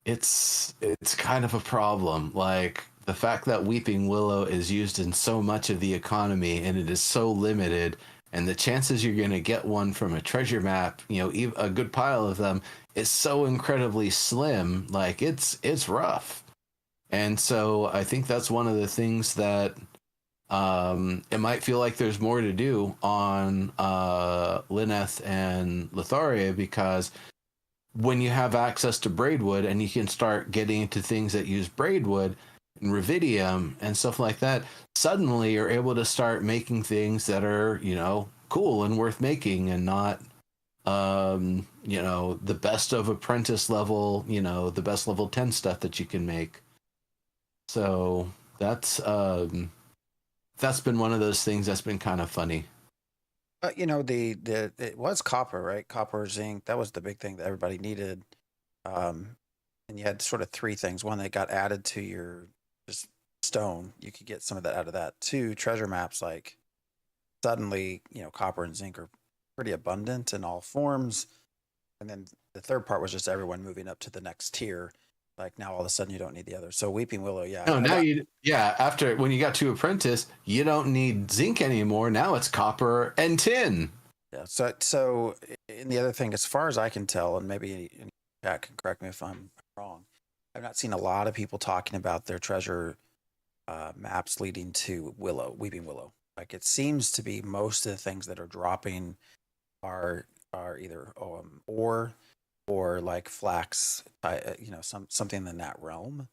it's kind of a problem. Like the fact that Weeping Willow is used in so much of the economy and it is so limited, and the chances you're going to get one from a treasure map, a good pile of them, is so incredibly slim. Like it's rough. And so I think that's one of the things that it might feel like there's more to do on Lineth and Lotharia, because when you have access to Braidwood and you can start getting into things that use Braidwood and Ruvidium and stuff like that, suddenly you're able to start making things that are, cool and worth making, and not, the best of apprentice level, the best level 10 stuff that you can make. So that's been one of those things that's been kind of funny. it was copper, right? Copper, zinc. That was the big thing that everybody needed. And you had sort of three things. One that got added to your just stone. You could get some of that out of that. Two, treasure maps. Like suddenly, copper and zinc are pretty abundant in all forms. And then the third part was just everyone moving up to the next tier. Like now all of a sudden you don't need the other. So Weeping Willow, yeah. No, now after when you got to apprentice, you don't need zinc anymore. Now it's copper and tin. Yeah. So and the other thing, as far as I can tell, and maybe any chat can correct me if I'm wrong, I've not seen a lot of people talking about their treasure maps leading to Weeping Willow. Like it seems to be most of the things that are dropping are either ore or like flax, something in that realm.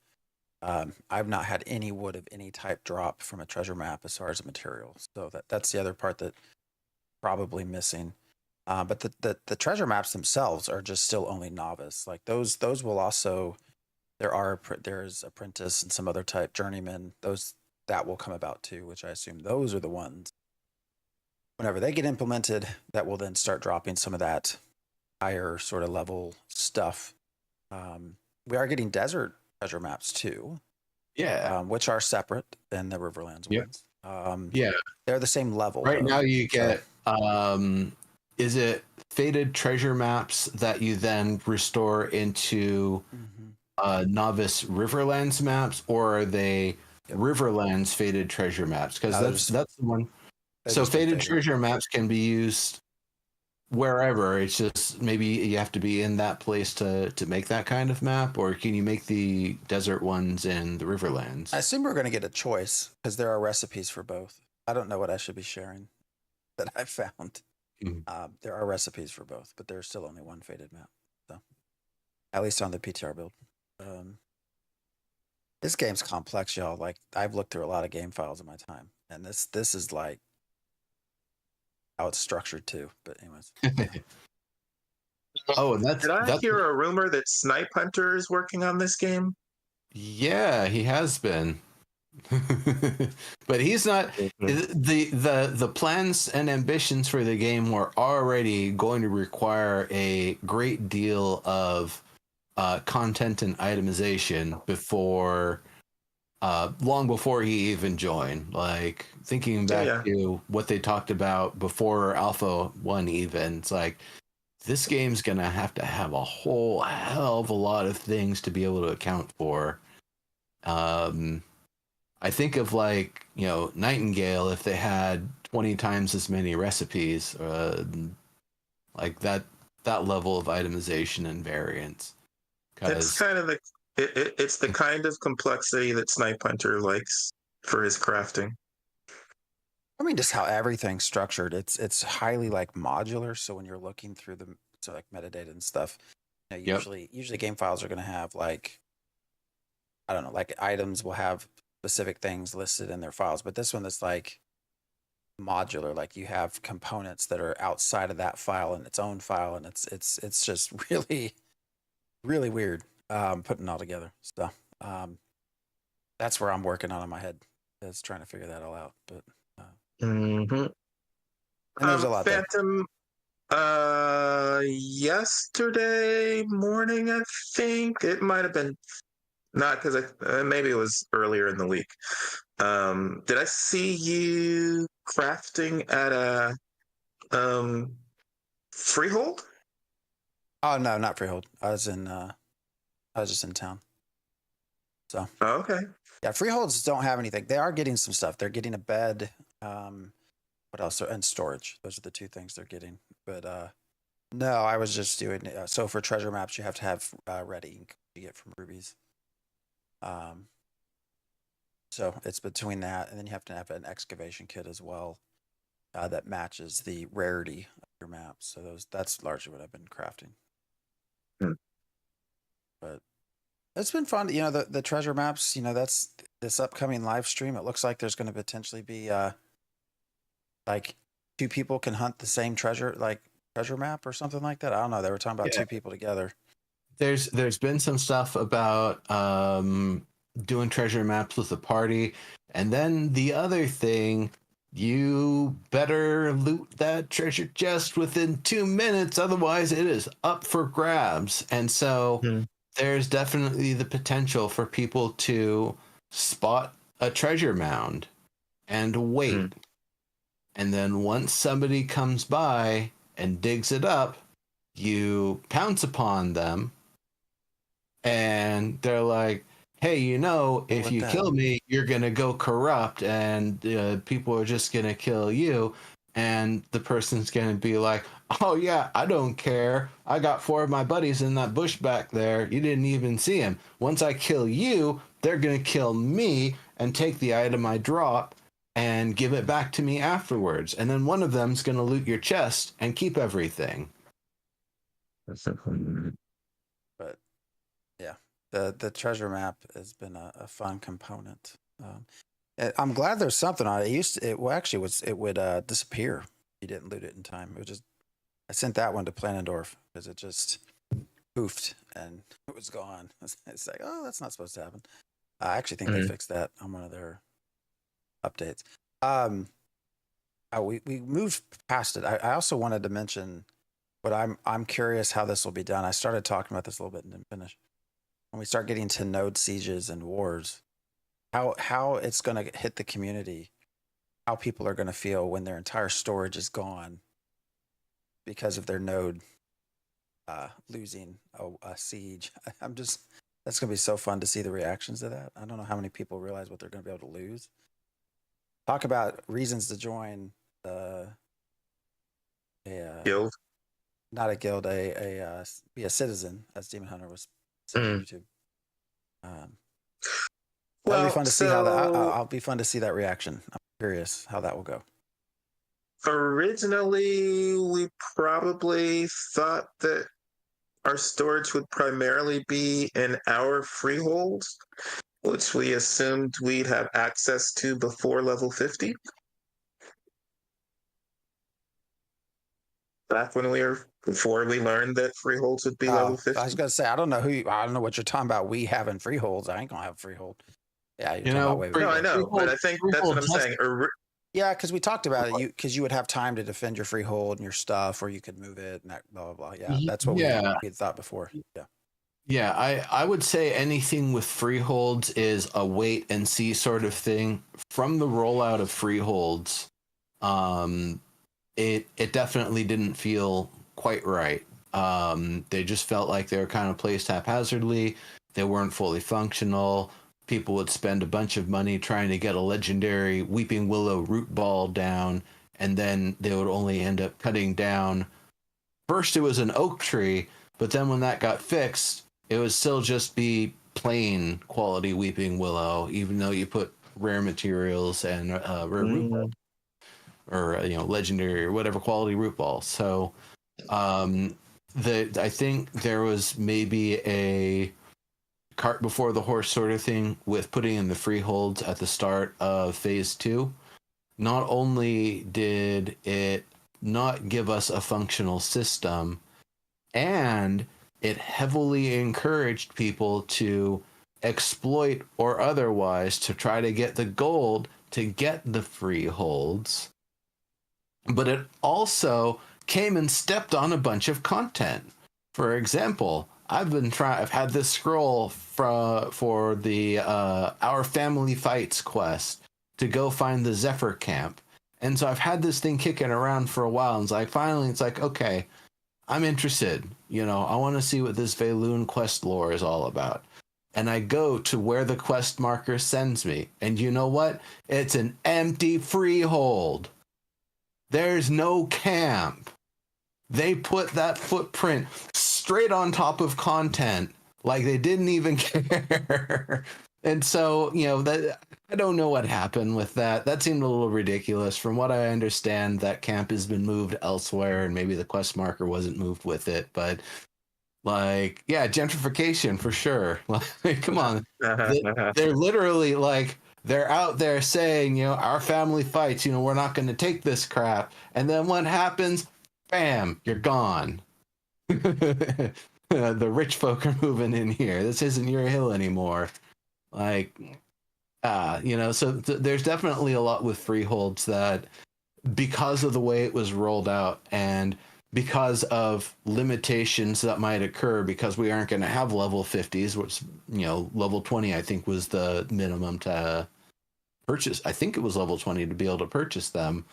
I've not had any wood of any type drop from a treasure map as far as a material. So that's the other part that probably missing. But the treasure maps themselves are just still only novice. Like those will also, there's apprentice and some other type journeyman. That will come about too, which I assume those are the ones. Whenever they get implemented, that will then start dropping some of that higher sort of level stuff. We are getting desert treasure maps too. Yeah. Which are separate than the Riverlands ones. Yeah. They're the same level. Right now you get, is it faded treasure maps that you then restore into novice Riverlands maps, or are they Yep. Riverlands faded treasure maps? Because No, that's the one. they've So just been faded faded. treasure maps can be used wherever. It's just maybe you have to be in that place to make that kind of map, or can you make the desert ones in the Riverlands? I assume we're going to get a choice because there are recipes for both. I don't know what I should be sharing that I found. Mhm. There are recipes for both, but there's still only one faded map. So, at least on the PTR build. This game's complex, y'all. Like, I've looked through a lot of game files in my time, and this is like how it's structured too. But anyways, Oh, and Did I that's hear a rumor that Snipe Hunter is working on this game? yeah, he has been. But he's not the plans and ambitions for the game were already going to require a great deal of content and itemization before long before he even joined. Like thinking back Yeah. to what they talked about before Alpha 1 even, it's like this game's gonna have to have a whole hell of a lot of things to be able to account for. I think of like, Nightingale, if they had 20 times as many recipes, like that level of itemization and variance. It's kind of it's the kind of complexity that Snipe Hunter likes for his crafting. I mean, just how everything's structured. It's highly like modular. So when you're looking through like metadata and stuff, Yep. usually game files are going to have like, I don't know, like items will have specific things listed in their files, but this one is like modular. Like you have components that are outside of that file in its own file, and it's just really really weird putting it all together. So that's where I'm working on in my head, is trying to figure that all out. But and there's a lot there. Phantom, yesterday morning, I think it might have been, not because maybe it was earlier in the week. Did I see you crafting at a freehold? Oh no, not freehold. I was just in town. So Oh, okay. yeah, freeholds don't have anything. They are getting some stuff. They're getting a bed. What else? And storage. Those are the two things they're getting. But no, I was just doing. So for treasure maps, you have to have red ink you get from rubies. So it's between that, and then you have to have an excavation kit as well that matches the rarity of your maps. So that's largely what I've been crafting. But it's been fun. The treasure maps. That's this upcoming live stream. It looks like there's going to potentially be like two people can hunt the same treasure map or something like that. I don't know. They were talking about two people together. There's been some stuff about doing treasure maps with a party, and then the other thing, you better loot that treasure chest within 2 minutes, otherwise it is up for grabs. And so there's definitely the potential for people to spot a treasure mound and wait. And then once somebody comes by and digs it up, you pounce upon them, and they're like, hey, if you kill me, you're going to go corrupt, and people are just going to kill you. And the person's going to be like, oh, yeah, I don't care. I got 4 of my buddies in that bush back there. You didn't even see him. Once I kill you, they're going to kill me and take the item I drop and give it back to me afterwards. And then one of them's going to loot your chest and keep everything. But yeah, the treasure map has been a fun component. I'm glad there's something on it. It would disappear if you didn't loot it in time. It was just, I sent that one to Planendorf because it just poofed and it was gone. It's like, oh, that's not supposed to happen. I actually think they fixed that on one of their updates. We moved past it. I also wanted to mention, but I'm curious how this will be done. I started talking about this a little bit and didn't finish. When we start getting to node sieges and wars, how it's going to hit the community, how people are going to feel when their entire storage is gone because of their node losing a siege. That's gonna be so fun to see the reactions to that. I don't know how many people realize what they're gonna be able to lose. Talk about reasons to join Guild. not a guild, be a citizen, as Demon Hunter was saying on YouTube. That'll be fun to see how that. I'll be fun to see that reaction. I'm curious how that will go. Originally, we probably thought that our storage would primarily be in our freeholds, which we assumed we'd have access to before level 50. Back when before we learned that freeholds would be level 50. I was gonna say, I don't know what you're talking about. We having freeholds. I ain't gonna have freehold. Yeah, you're talking about way No, I know, but I think that's what I'm saying. Yeah, because we talked about it. Because you would have time to defend your freehold and your stuff, or you could move it and that blah blah blah. Yeah, that's what we had thought before. Yeah. Yeah, I would say anything with freeholds is a wait and see sort of thing. From the rollout of freeholds, it definitely didn't feel quite right. They just felt like they were kind of placed haphazardly. They weren't fully functional. People would spend a bunch of money trying to get a legendary Weeping Willow root ball down, and then they would only end up cutting down. First, it was an oak tree, but then when that got fixed, it would still just be plain quality Weeping Willow, even though you put rare materials and rare root ball, or legendary or whatever quality root ball. So, I think there was maybe a cart before the horse sort of thing with putting in the freeholds at the start of phase 2. Not only did it not give us a functional system, and it heavily encouraged people to exploit or otherwise to try to get the gold to get the freeholds. But it also came and stepped on a bunch of content. For example, I've had this scroll for the Our Family Fights quest to go find the Zephyr camp. And so I've had this thing kicking around for a while, and finally it's like, okay, I'm interested. I want to see what this Valoon quest lore is all about. And I go to where the quest marker sends me. And you know what? It's an empty freehold. There's no camp. They put that footprint straight on top of content, like they didn't even care. And so, that I don't know what happened with that. That seemed a little ridiculous. From what I understand, that camp has been moved elsewhere, and maybe the quest marker wasn't moved with it. But gentrification for sure. Like, come on, they're literally they're out there saying, Our Family Fights. We're not going to take this crap. And then what happens? Bam, you're gone. The rich folk are moving in here. This isn't your hill anymore. So there's definitely a lot with freeholds that, because of the way it was rolled out and because of limitations that might occur, because we aren't going to have level 50s, which, level 20, I think, was the minimum to purchase. I think it was level 20 to be able to purchase them.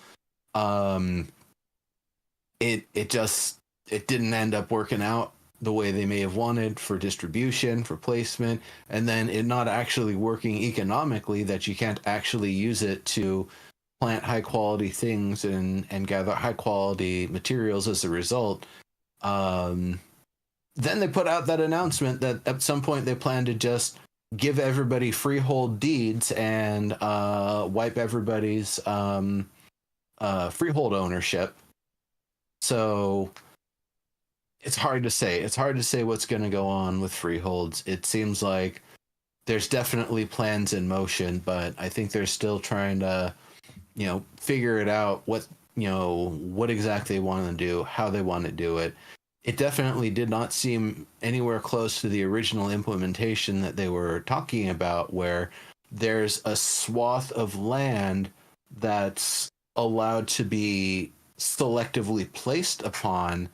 It didn't end up working out the way they may have wanted for distribution, for placement, and then it not actually working economically, that you can't actually use it to plant high quality things and gather high quality materials as a result. Then they put out that announcement that at some point they plan to just give everybody freehold deeds and wipe everybody's freehold ownership. So it's hard to say. It's hard to say what's going to go on with freeholds. It seems like there's definitely plans in motion, but I think they're still trying to, figure it out what exactly they want to do, how they want to do it. It definitely did not seem anywhere close to the original implementation that they were talking about, where there's a swath of land that's allowed to be selectively placed upon.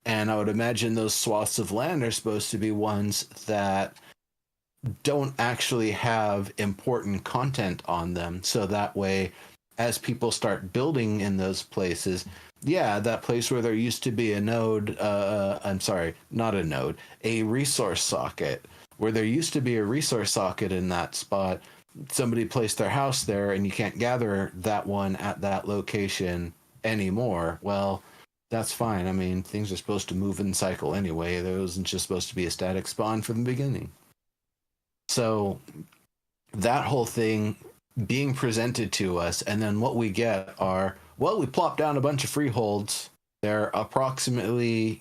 And I would imagine those swaths of land are supposed to be ones that don't actually have important content on them. So that way, as people start building in those places, that place where there used to be a node, a resource socket, where there used to be a resource socket in that spot, somebody placed their house there and you can't gather that one at that location anymore. Well, that's fine. I mean, things are supposed to move and cycle anyway. There wasn't just supposed to be a static spawn from the beginning. So that whole thing being presented to us, and then what we get are, well, we plop down a bunch of freeholds. They're approximately,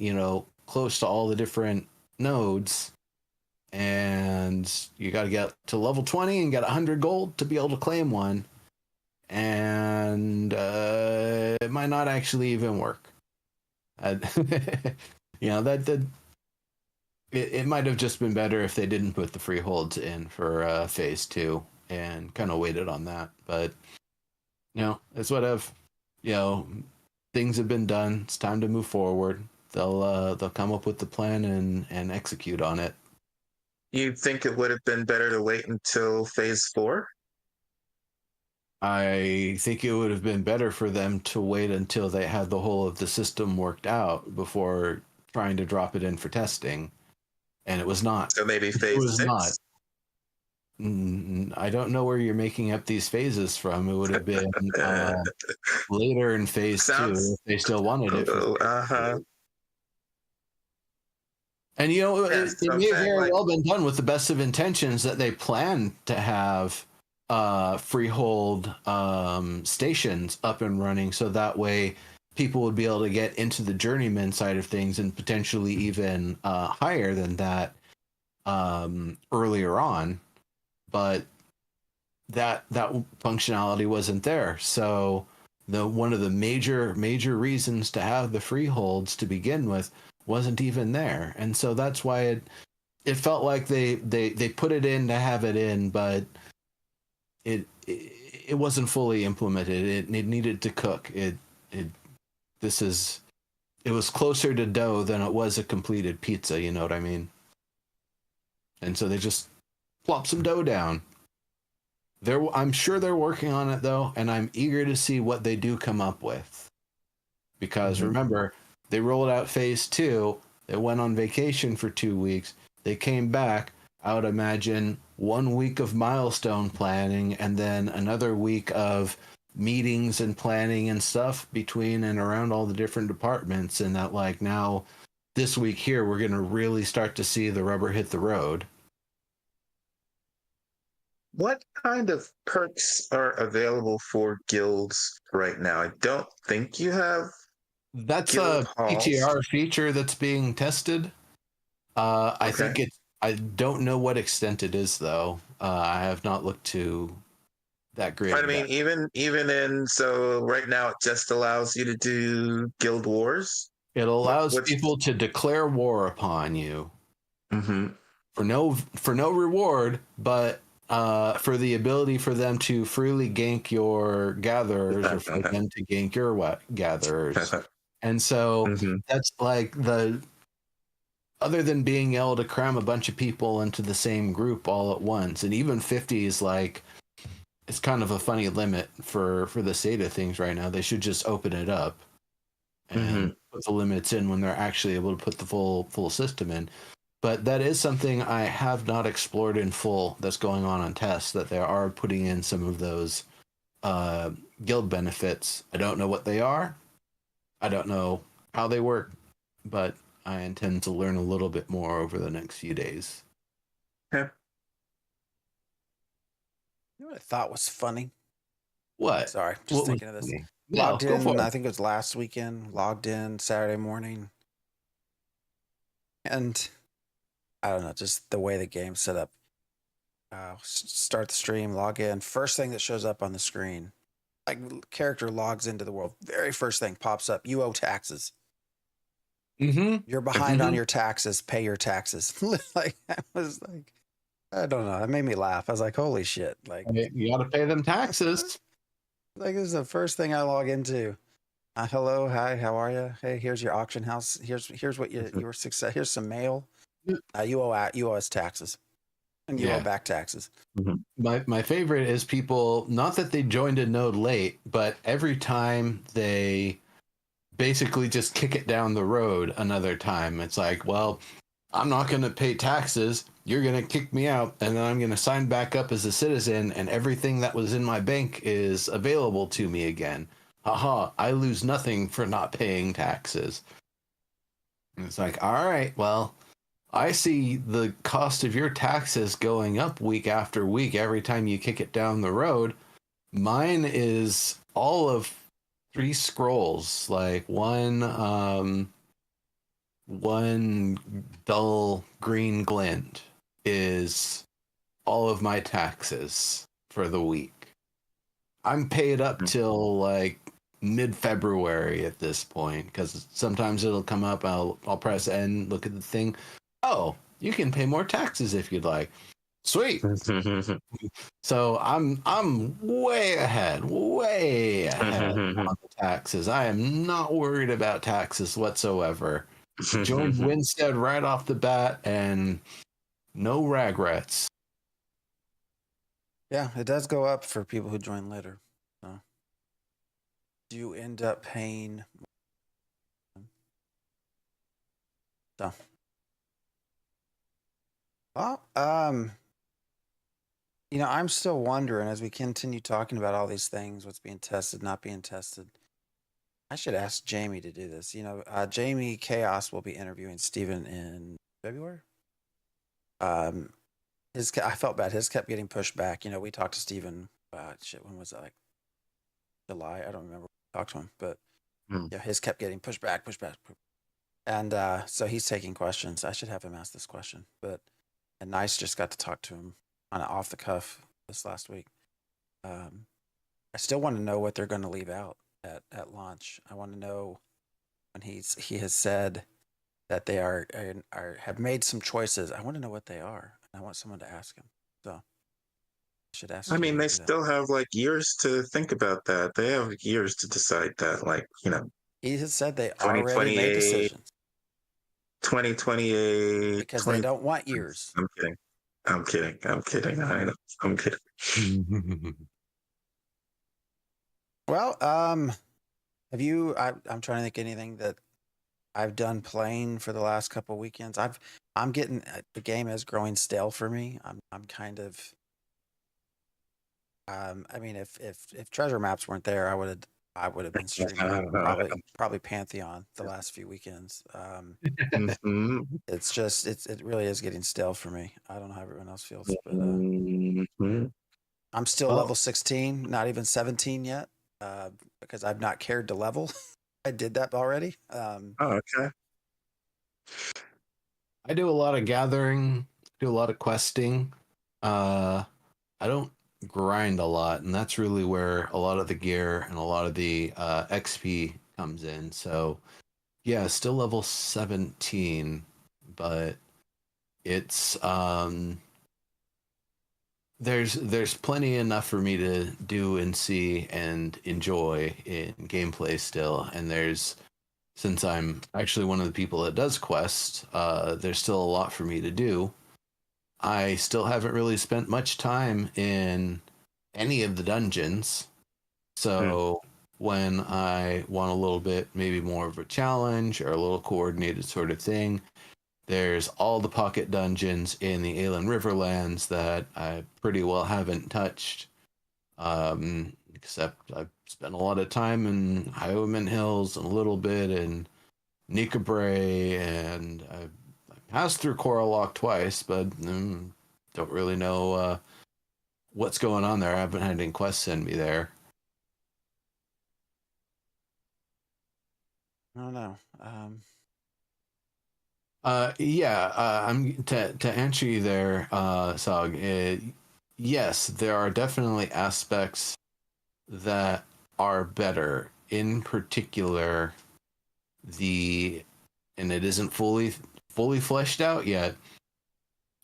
close to all the different nodes, and you got to get to level 20 and get 100 gold to be able to claim one, and it might not actually even work. It might have just been better if they didn't put the freeholds in for phase 2 and kind of waited on that. But it's whatever. Things have been done. It's time to move forward. They'll come up with the plan and execute on it. You think it would have been better to wait until phase 4? I think it would have been better for them to wait until they had the whole of the system worked out before trying to drop it in for testing. And it was not. So maybe phase 6? It was not. I don't know where you're making up these phases from. It would have been later in phase 2 if they still wanted it. And it may have very well been done with the best of intentions that they plan to have freehold stations up and running, so that way people would be able to get into the journeyman side of things and potentially even higher than that earlier on. But that functionality wasn't there. So one of the major reasons to have the freeholds to begin with wasn't even there. And so that's why it felt like they put it in to have it in, but it wasn't fully implemented. It needed to cook. It was closer to dough than it was a completed pizza, you know what I mean? And so they just plop some dough down. I'm sure they're working on it though, and I'm eager to see what they do come up with. Because remember, they rolled out phase 2, they went on vacation for 2 weeks, they came back, I would imagine 1 week of milestone planning and then another week of meetings and planning and stuff between and around all the different departments, and that now this week here we're going to really start to see the rubber hit the road. What kind of perks are available for guilds right now? I don't think you have. That's a PTR feature that's being tested. I think I don't know what extent it is though. I have not looked to that great. I mean, even in, so right now it just allows you to do guild wars. It allows people to declare war upon you for no reward, but for the ability for them to freely gank your gatherers or for them to gank your gatherers. And so that's other than being able to cram a bunch of people into the same group all at once, and even 50 is it's kind of a funny limit for the state of things right now. They should just open it up and put the limits in when they're actually able to put the full system in. But that is something I have not explored in full that's going on tests, that they are putting in some of those guild benefits. I don't know what they are. I don't know how they work, but I intend to learn a little bit more over the next few days. Okay. You know what I thought was funny? What? Sorry, just thinking of this. Logged in, I think it was last weekend, logged in Saturday morning. And I don't know, just the way the game's set up. Start the stream, log in. First thing that shows up on the screen, character logs into the world. Very first thing pops up, you owe taxes. You're behind on your taxes, pay your taxes. I was like, I don't know. It made me laugh. I was like, holy shit. You got to pay them taxes. This is the first thing I log into. Hello, hi, how are you? Hey, here's your auction house. Here's what your success. Here's some mail. You owe us taxes, and you owe back taxes. My favorite is people. Not that they joined a node late, but every time they basically just kick it down the road another time. It's like, well, I'm not going to pay taxes. You're going to kick me out, and then I'm going to sign back up as a citizen, and everything that was in my bank is available to me again. Haha, I lose nothing for not paying taxes. And it's like, all right, well, I see the cost of your taxes going up week after week every time you kick it down the road. Mine is all of 3 scrolls, like one dull green glint is all of my taxes for the week. I'm paid up till like mid-February at this point, because sometimes it'll come up, I'll press N, look at the thing. Oh, you can pay more taxes if you'd like. Sweet. So I'm way ahead on the taxes. I am not worried about taxes whatsoever. Joined Winstead right off the bat, and no regrets. Yeah, it does go up for people who join later. So. Do you end up paying? So. Well, I'm still wondering as we continue talking about all these things, what's being tested, not being tested. I should ask Jamie to do this. Jamie Chaos will be interviewing Steven in February. I felt bad. His kept getting pushed back. We talked to Steven. When was that? Like July? I don't remember. We talked to him, but yeah, his kept getting pushed back. And so he's taking questions. I should have him ask this question. And Nice just got to talk to him on off the cuff this last week. I still want to know what they're going to leave out at launch. I want to know when he has said that they have made some choices. I want to know what they are. I want someone to ask him. So I should ask. I mean, they still have like years to think about that. They have years to decide that. Like, he has said they already made decisions. 2028. Because they don't want years. I'm kidding. I know. I'm kidding. Well, have you? I'm trying to think anything that I've done playing for the last couple of weekends. I'm getting the game is growing stale for me. I'm kind of. I mean, if treasure maps weren't there, I would have been streaming probably Pantheon the last few weekends. It's just it really is getting stale for me. I don't know how everyone else feels, but I'm still level 16, not even 17 yet, because I've not cared to level. I did that already. Okay. I do a lot of gathering, do a lot of questing. I don't grind a lot, and that's really where a lot of the gear and a lot of the XP comes in. So yeah, still level 17, but it's there's plenty enough for me to do and see and enjoy in gameplay still. And since I'm actually one of the people that does quests, there's still a lot for me to do. I still haven't really spent much time in any of the dungeons. So when I want a little bit, maybe more of a challenge or a little coordinated sort of thing, there's all the pocket dungeons in the Aelin Riverlands that I pretty well haven't touched. Except I've spent a lot of time in Highwoman Hills and a little bit in Nika Bray, and I passed through Coralock twice, but don't really know what's going on there. I haven't had any quests send me there. I don't know. I'm to answer you there, Sog. Yes, there are definitely aspects that are better. In particular, and it isn't fully fleshed out yet,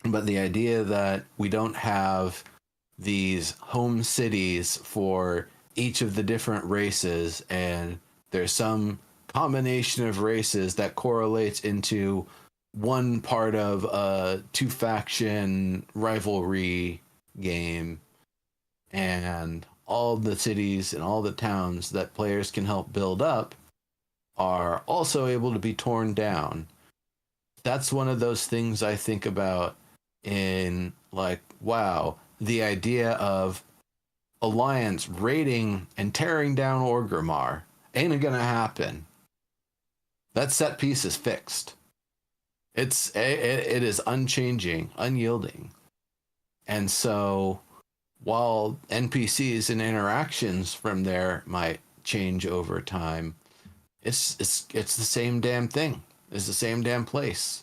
but the idea that we don't have these home cities for each of the different races, and there's some combination of races that correlates into one part of a 2-faction rivalry game, and all the cities and all the towns that players can help build up are also able to be torn down. that's one of those things I think about in like, wow, the idea of Alliance raiding and tearing down Orgrimmar ain't gonna happen. That set piece is fixed. It is unchanging, unyielding. And so while NPCs and interactions from there might change over time, it's the same damn thing. It's the same damn place.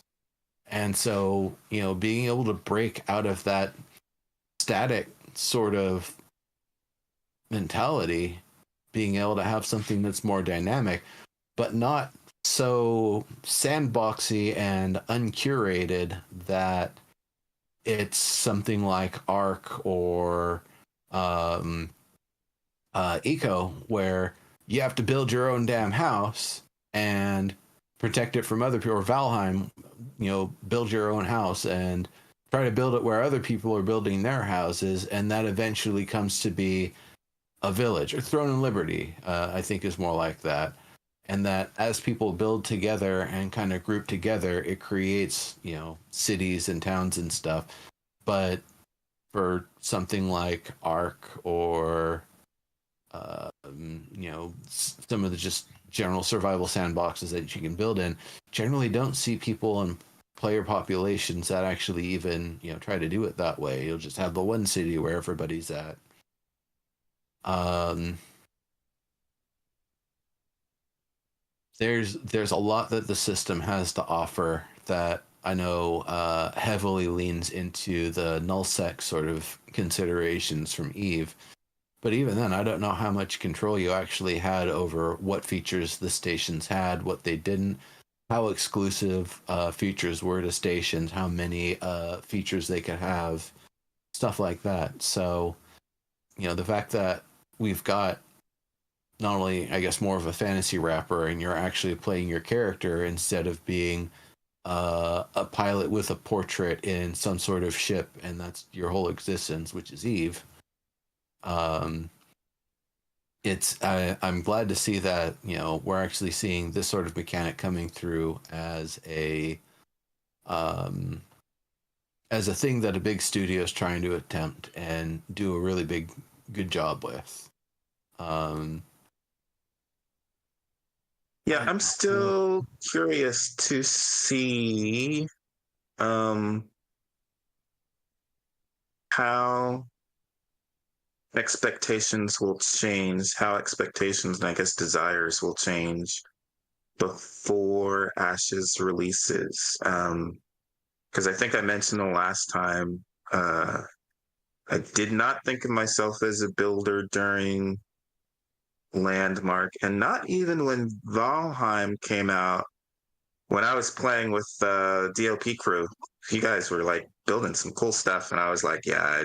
And so, being able to break out of that static sort of mentality, being able to have something that's more dynamic, but not so sandboxy and uncurated that it's something like Ark or Eco, where you have to build your own damn house and protect it from other people. Or Valheim, build your own house and try to build it where other people are building their houses, and that eventually comes to be a village. Or Throne and Liberty, I think, is more like that. And that as people build together and kind of group together, it creates, cities and towns and stuff. But for something like Ark or, some of the just general survival sandboxes that you can build in, generally don't see people and player populations that actually even, try to do it that way. You'll just have the one city where everybody's at. There's a lot that the system has to offer that I know heavily leans into the nullsec sort of considerations from Eve. But even then, I don't know how much control you actually had over what features the stations had, what they didn't, how exclusive features were to stations, how many features they could have, stuff like that. So, the fact that we've got not only, I guess, more of a fantasy wrapper and you're actually playing your character instead of being a pilot with a portrait in some sort of ship, and that's your whole existence, which is Eve. I'm glad to see that, we're actually seeing this sort of mechanic coming through as a thing that a big studio is trying to attempt and do a really good job with. Yeah, I'm still curious to see how expectations will change, how expectations and I guess desires will change before Ashes releases. Because I think I mentioned the last time, I did not think of myself as a builder during Landmark, and not even when Valheim came out. When I was playing with DOP crew, you guys were like building some cool stuff, and I was like, yeah,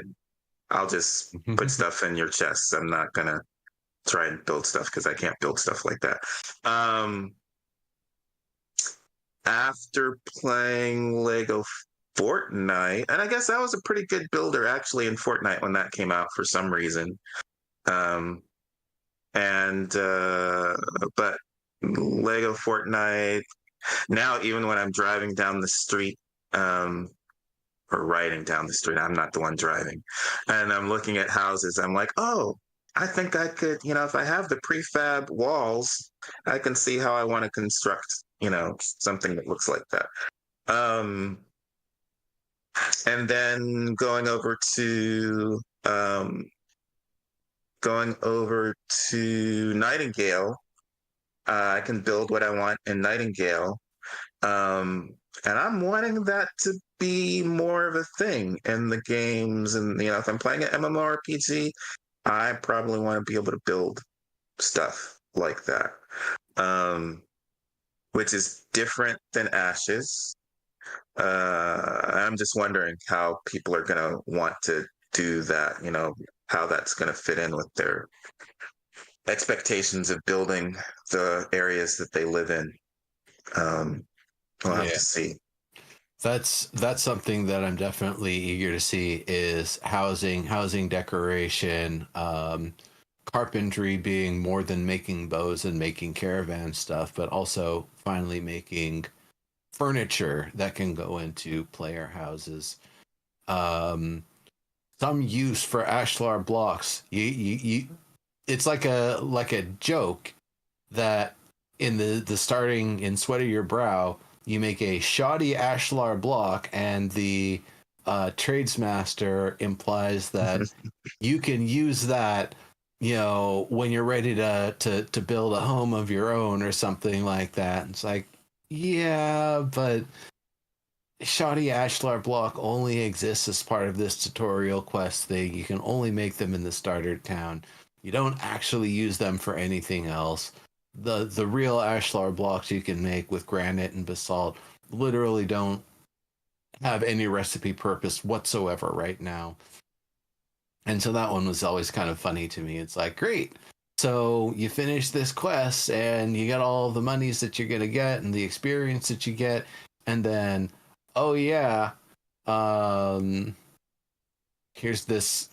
I'll just put stuff in your chests. I'm not gonna try and build stuff because I can't build stuff like that. After playing Lego Fortnite, and I guess I was a pretty good builder actually in Fortnite when that came out for some reason. But Lego Fortnite, now even when I'm driving down the street, or riding down the street, I'm not the one driving, and I'm looking at houses, I'm like, oh, I think I could, if I have the prefab walls, I can see how I want to construct, something that looks like that. And then going over to Nightingale, I can build what I want in Nightingale. And I'm wanting that to be more of a thing in the games. And, if I'm playing an mmorpg, I probably want to be able to build stuff like that, which is different than Ashes. I'm just wondering how people are going to want to do that, how that's going to fit in with their expectations of building the areas that they live in. We'll have to see. That's something that I'm definitely eager to see is housing decoration, carpentry being more than making bows and making caravan stuff, but also finally making furniture that can go into player houses. Some use for ashlar blocks. It's like a joke that in the starting in Sweat of Your Brow, you make a shoddy ashlar block, and the tradesmaster implies that you can use that, when you're ready to build a home of your own or something like that. It's like, yeah, but shoddy ashlar block only exists as part of this tutorial quest thing. You can only make them in the starter town. You don't actually use them for anything else. The real ashlar blocks you can make with granite and basalt literally don't have any recipe purpose whatsoever right now. And so that one was always kind of funny to me. It's like, great, so you finish this quest and you get all the monies that you're going to get and the experience that you get, and then, oh yeah, here's this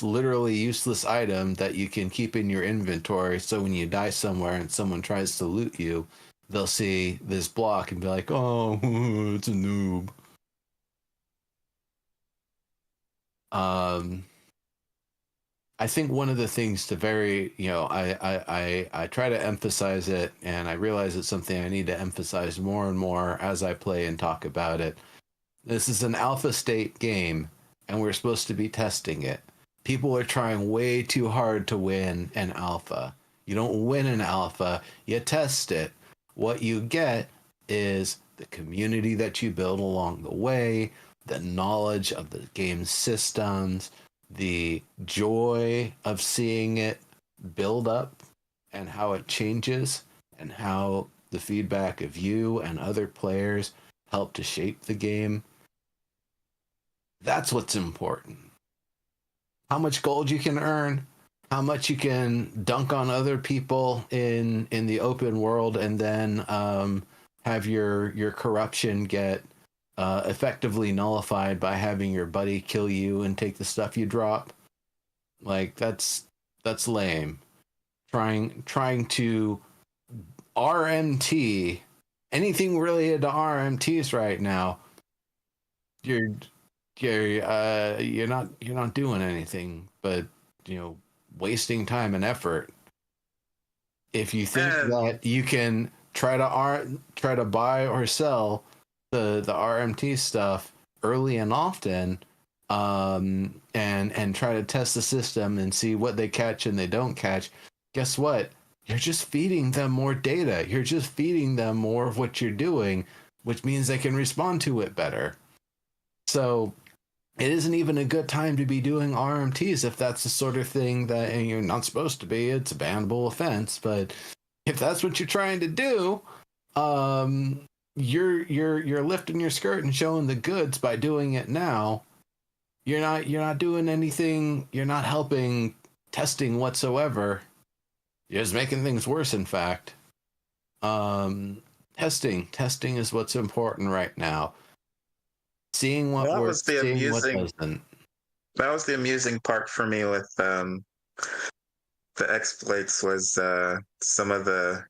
literally useless item that you can keep in your inventory, so when you die somewhere and someone tries to loot you, they'll see this block and be like, oh, it's a noob. I think one of the things to I try to emphasize it, and I realize it's something I need to emphasize more and more as I play and talk about it. This is an alpha state game, and we're supposed to be testing it. People are trying way too hard to win an alpha. You don't win an alpha, you test it. What you get is the community that you build along the way, the knowledge of the game's systems, the joy of seeing it build up and how it changes, and how the feedback of you and other players help to shape the game. That's what's important. How much gold you can earn, how much you can dunk on other people in the open world, and then have your corruption get effectively nullified by having your buddy kill you and take the stuff you drop. Like, that's lame. Trying to RMT anything related to RMTs right now, you're not doing anything but wasting time and effort. If you think that you can try to buy or sell the RMT stuff early and often, and try to test the system and see what they catch and they don't catch, guess what? You're just feeding them more data. You're just feeding them more of what you're doing, which means they can respond to it better. So it isn't even a good time to be doing RMTs if that's the sort of thing that, and you're not supposed to be. It's a bannable offense. But if that's what you're trying to do, you're lifting your skirt and showing the goods by doing it now. You're not doing anything. You're not helping testing whatsoever. You're just making things worse, in fact. Testing is what's important right now. Seeing what works, seeing what doesn't. That was the amusing part for me with the exploits, was some of the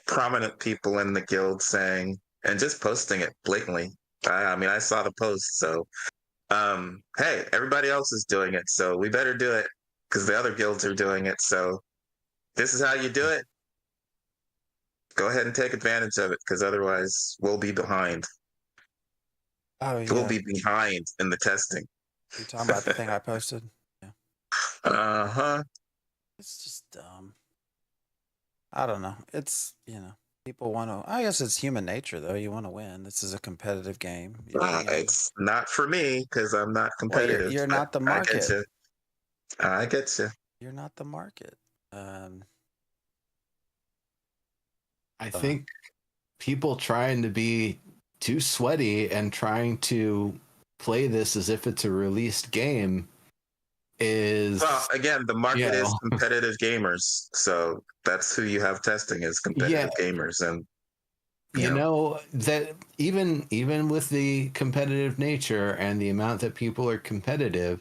prominent people in the guild saying, and just posting it blatantly. I mean, I saw the post, so hey, everybody else is doing it, so we better do it because the other guilds are doing it. So this is how you do it. Go ahead and take advantage of it, because otherwise we'll be behind. Oh, yeah. We'll be behind in the testing. You talking about the thing I posted? Yeah. Uh-huh. It's just dumb. I don't know. It's, people want to. I guess it's human nature, though. You want to win. This is a competitive game. It's not for me because I'm not competitive. Well, you're not the market. I get you. You're not the market. I think people trying to be too sweaty and trying to play this as if it's a released game is... Well, again, the market is competitive gamers. So that's who you have testing, is competitive gamers. And you know that even with the competitive nature and the amount that people are competitive,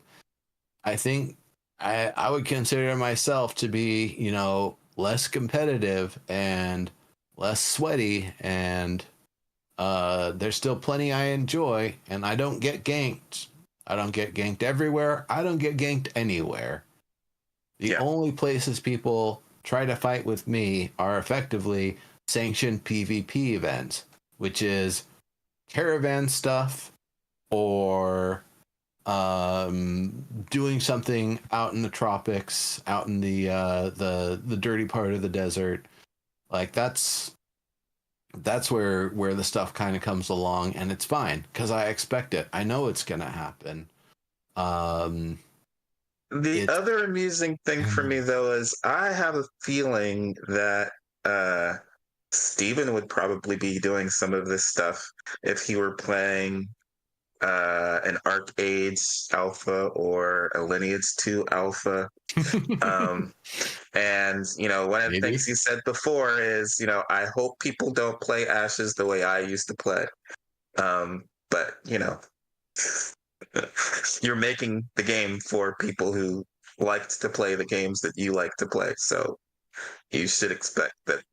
I think I would consider myself to be, less competitive and less sweaty, and there's still plenty I enjoy, and I don't get ganked. I don't get ganked everywhere. I don't get ganked anywhere. The only places people try to fight with me are effectively sanctioned PvP events, which is caravan stuff or doing something out in the tropics, out in the dirty part of the desert. Like that's where the stuff kind of comes along, and it's fine because I expect it. I know it's gonna happen. The other amusing thing for me though is I have a feeling that Steven would probably be doing some of this stuff if he were playing an Arcades alpha or a Lineage 2 alpha. And one of the things he said before is, I hope people don't play Ashes the way I used to play. But you're making the game for people who liked to play the games that you like to play, so you should expect that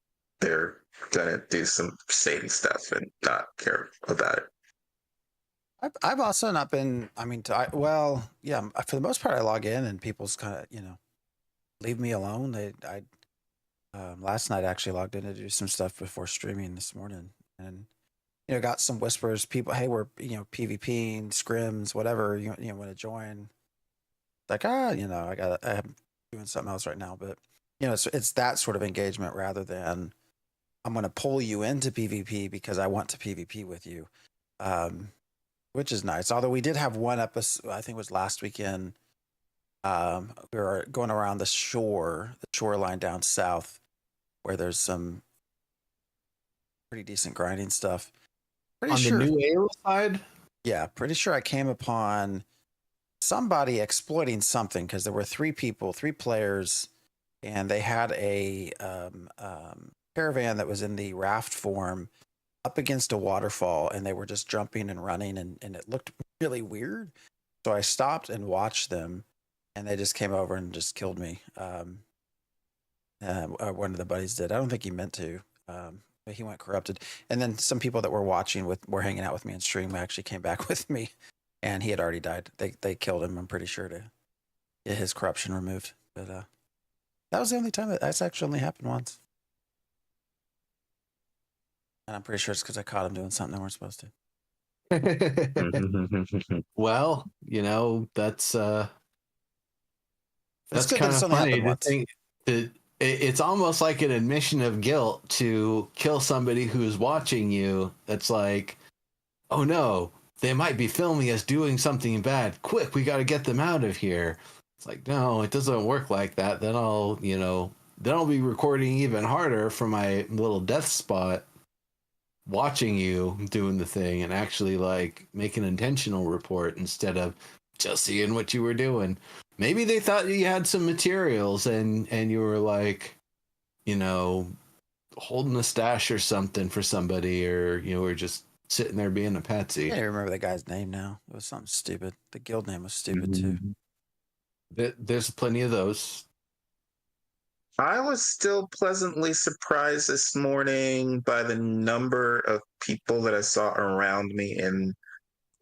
they're gonna do some shady stuff and not care about it. I've also not been. I mean, for the most part, I log in and people's kind of leave me alone. Last night I actually logged in to do some stuff before streaming this morning, and got some whispers. People, hey, we're PvPing, scrims, whatever. You want to join? Like I'm doing something else right now, but it's that sort of engagement rather than I'm going to pull you into PvP because I want to PvP with you. Which is nice. Although we did have one episode, I think it was last weekend. We were going around the shoreline down south, where there's some pretty decent grinding stuff. On the new AO side? Yeah, pretty sure I came upon somebody exploiting something because there were three players, and they had a caravan that was in the raft form up against a waterfall, and they were just jumping and running, and it looked really weird. So I stopped and watched them, and they just came over and just killed me. One of the buddies did. I don't think he meant to, but he went corrupted. And then some people that were watching were hanging out with me in stream actually came back with me, and he had already died. They killed him, I'm pretty sure, to get his corruption removed. But that was the only time that's actually only happened once. And I'm pretty sure it's because I caught him doing something they weren't supposed to. Well, that's kind of funny to think that it's almost like an admission of guilt to kill somebody who's watching you. That's like, oh no, they might be filming us doing something bad. Quick, we got to get them out of here. It's like, no, it doesn't work like that. Then I'll be recording even harder from my little death spot, watching you doing the thing and actually like make an intentional report instead of just seeing what you were doing. Maybe they thought you had some materials and you were like, holding a stash or something for somebody, or were just sitting there being a patsy. I can't remember the guy's name now. It was something stupid. The guild name was stupid too. There's plenty of those. I was still pleasantly surprised this morning by the number of people that I saw around me in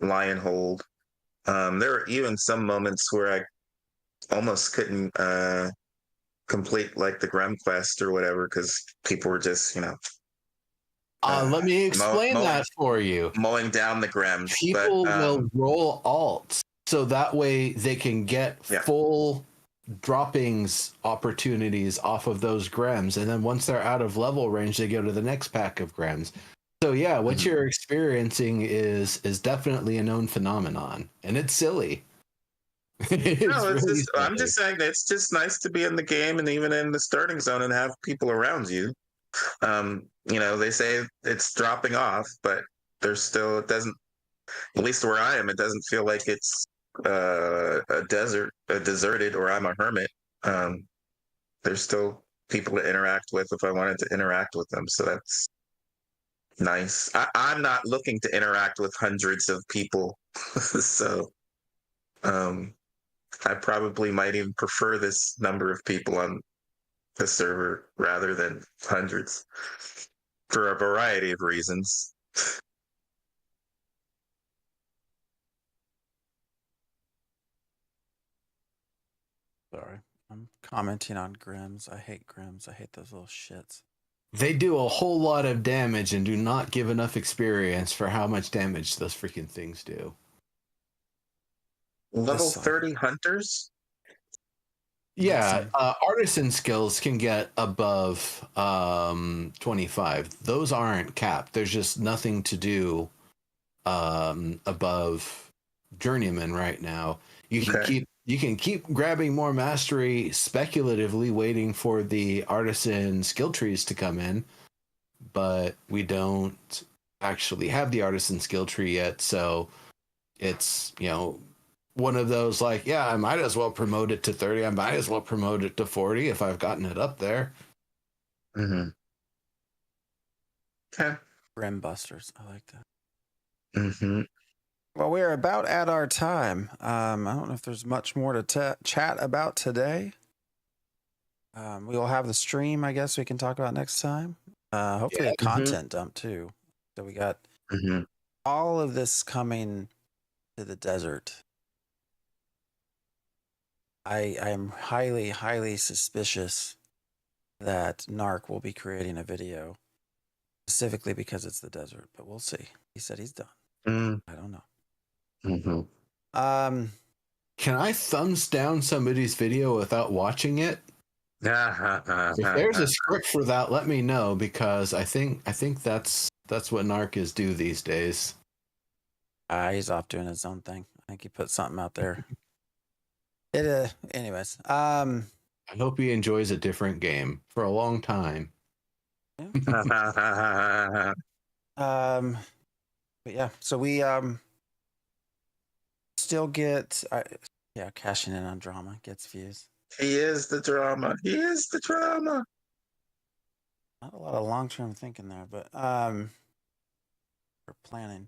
Lionhold. There were even some moments where I almost couldn't complete like the Grem quest or whatever because people were just, let me explain that for you. Mowing down the Grems. People will roll alts so that way they can get full droppings opportunities off of those Grems, and then once they're out of level range they go to the next pack of Grems. So yeah, what you're experiencing is definitely a known phenomenon, and it's silly. I'm just saying that it's just nice to be in the game and even in the starting zone and have people around you. They say it's dropping off, but there's still, it doesn't, at least where I am, it doesn't feel like it's a deserted, or I'm a hermit. There's still people to interact with if I wanted to interact with them. So that's nice. I'm not looking to interact with hundreds of people. So I probably might even prefer this number of people on the server rather than hundreds. for a variety of reasons. Sorry. I'm commenting on Grims. I hate Grims. I hate those little shits. They do a whole lot of damage and do not give enough experience for how much damage those freaking things do. Level This, 30 hunters? Yeah, artisan skills can get above 25. Those aren't capped. There's just nothing to do above journeyman right now. You can keep grabbing more mastery speculatively, waiting for the artisan skill trees to come in, but we don't actually have the artisan skill tree yet, so it's, you know, one of those like, yeah, I might as well promote it to 30. I might as well promote it to 40 if I've gotten it up there. Mm-hmm. Okay. Grim Busters. I like that. Mm-hmm. Well, we're about at our time. I don't know if there's much more to chat about today. We will have the stream, I guess we can talk about next time. Hopefully a content dump too. So we got all of this coming to the desert. I am highly, highly suspicious that Narc will be creating a video specifically because it's the desert, but we'll see. He said he's done. I don't know. Can I thumbs down somebody's video without watching it? If there's a script for that, let me know, because I think that's what Narc is due these days. He's off doing his own thing. I think he put something out there. Anyways. I hope he enjoys a different game for a long time. But yeah, so we still get cashing in on drama gets views. He is the drama. He is the drama. Not a lot of long-term thinking there, but we're planning.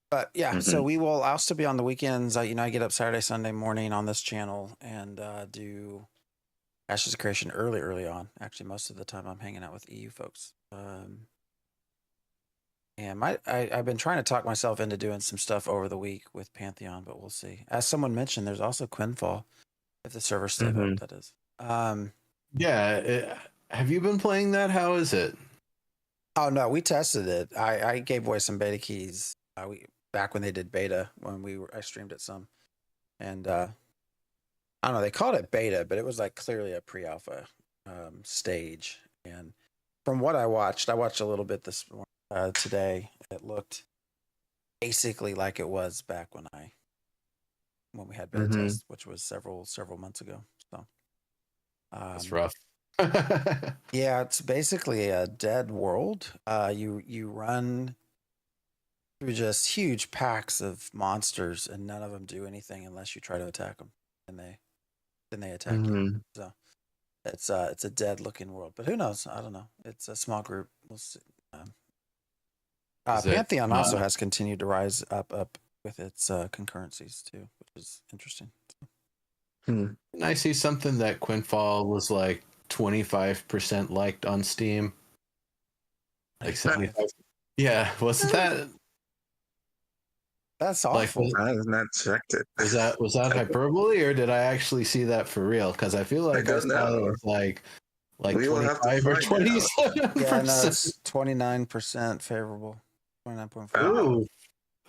But yeah, so I'll still be on the weekends. I get up Saturday, Sunday morning on this channel and do Ashes of Creation early on. Actually, most of the time I'm hanging out with EU folks. And I've been trying to talk myself into doing some stuff over the week with Pantheon, but we'll see. As someone mentioned, there's also Quinfall, if the servers stay up, that is. Yeah, have you been playing that? How is it? Oh no, we tested it. I gave away some beta keys. Back when they did beta, I streamed it some, and I don't know, they called it beta, but it was like clearly a pre-alpha stage. And from what I watched a little bit this today. It looked basically like it was back when we had beta tests, which was several months ago. So that's rough. Yeah, it's basically a dead world. You run through just huge packs of monsters, and none of them do anything unless you try to attack them, and then they attack you. So it's a dead looking world, but who knows? I don't know. It's a small group. We'll see. Pantheon also has continued to rise up with its concurrencies too, which is interesting. And I see something that Quinfall was like 25% liked on Steam. Like 75. Yeah, wasn't that? That's awful. I have not checked it. Was that hyperbole, or did I actually see that for real? Because I feel like I saw it was like 25 or 27%. Yeah, no, it's 29% favorable. 29.4. Ooh.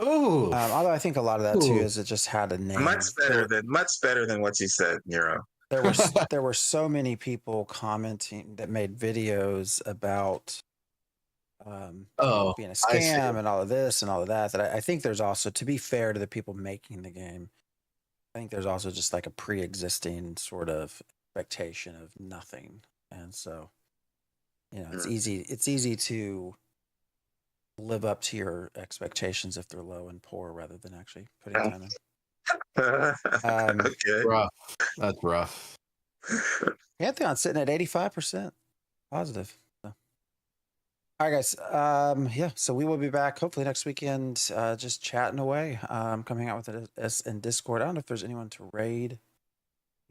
Ooh. Although I think a lot of that too is it just had a name. Much better than what you said, Nero. There were so many people commenting that made videos about being a scam and all of this and all of that. That I think there's also, to be fair to the people making the game, I think there's also just like a pre-existing sort of expectation of nothing, and so it's easy to live up to your expectations if they're low and poor rather than actually putting time in. Okay. Rough. That's rough. Pantheon's sitting at 85% positive. So. All right, guys. So we will be back hopefully next weekend, just chatting away. Coming out with it in Discord. I don't know if there's anyone to raid.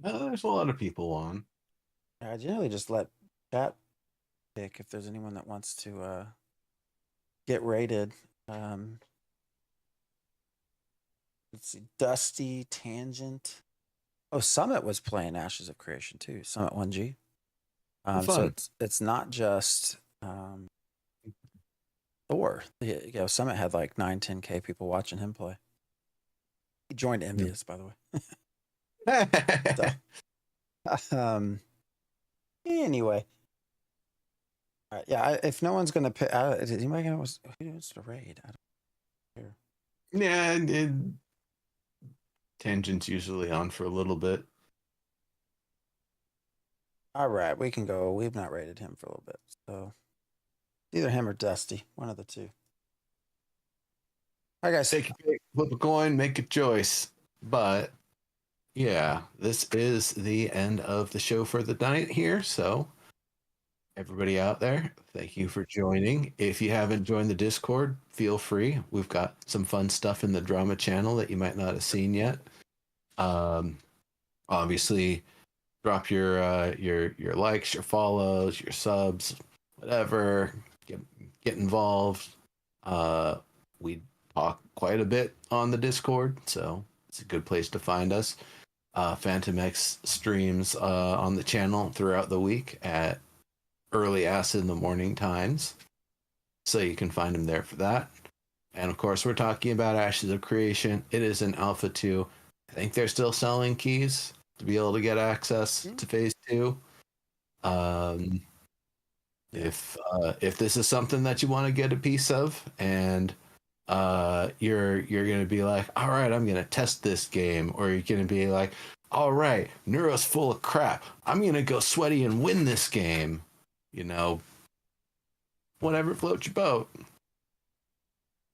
No, there's a lot of people on. I generally just let chat pick if there's anyone that wants to get rated. Let's see, Dusty, Tangent. Oh, Summit was playing Ashes of Creation too. Summit 1G. So Fun. it's not just Thor. Summit had like 9-10K people watching him play. He joined Envious, by the way. So, anyway. All right, yeah, if no one's gonna pick, is anybody gonna who wants to raid? I don't care. Yeah, Tangent's usually on for a little bit. All right, we can go. We've not rated him for a little bit, so either him or Dusty, one of the two. All right, guys. Take a pick, flip a coin, make a choice. But yeah, this is the end of the show for the night here. So everybody out there, thank you for joining. If you haven't joined the Discord, feel free. We've got some fun stuff in the drama channel that you might not have seen yet. Obviously, drop your likes, your follows, your subs, whatever. Get involved. We talk quite a bit on the Discord, so it's a good place to find us. Phantom X streams on the channel throughout the week at early ass in the morning times, so you can find him there for that. And of course, we're talking about Ashes of Creation. It is an Alpha 2. I think they're still selling keys to be able to get access to Phase 2. If this is something that you want to get a piece of, and you're gonna be like, all right, I'm gonna test this game, or you're gonna be like, all right, Neuro's full of crap, I'm gonna go sweaty and win this game. Whatever floats your boat.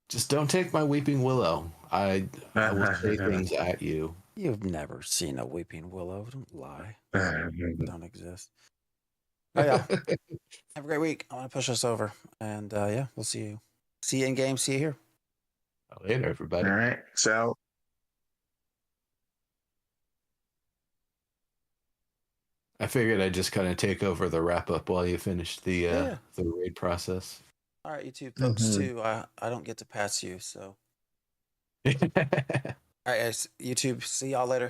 Just don't take my weeping willow. I will say things at you. You've never seen a weeping willow. Don't lie. Don't exist. Oh yeah. Have a great week. I want to push us over, and yeah, we'll see you. See you in game. See you here. Later, everybody. All right. So I figured I'd just kind of take over the wrap up while you finish the Yeah. the raid process. All right, YouTube folks too. I don't get to pass you, so. All right, guys. YouTube. See y'all later.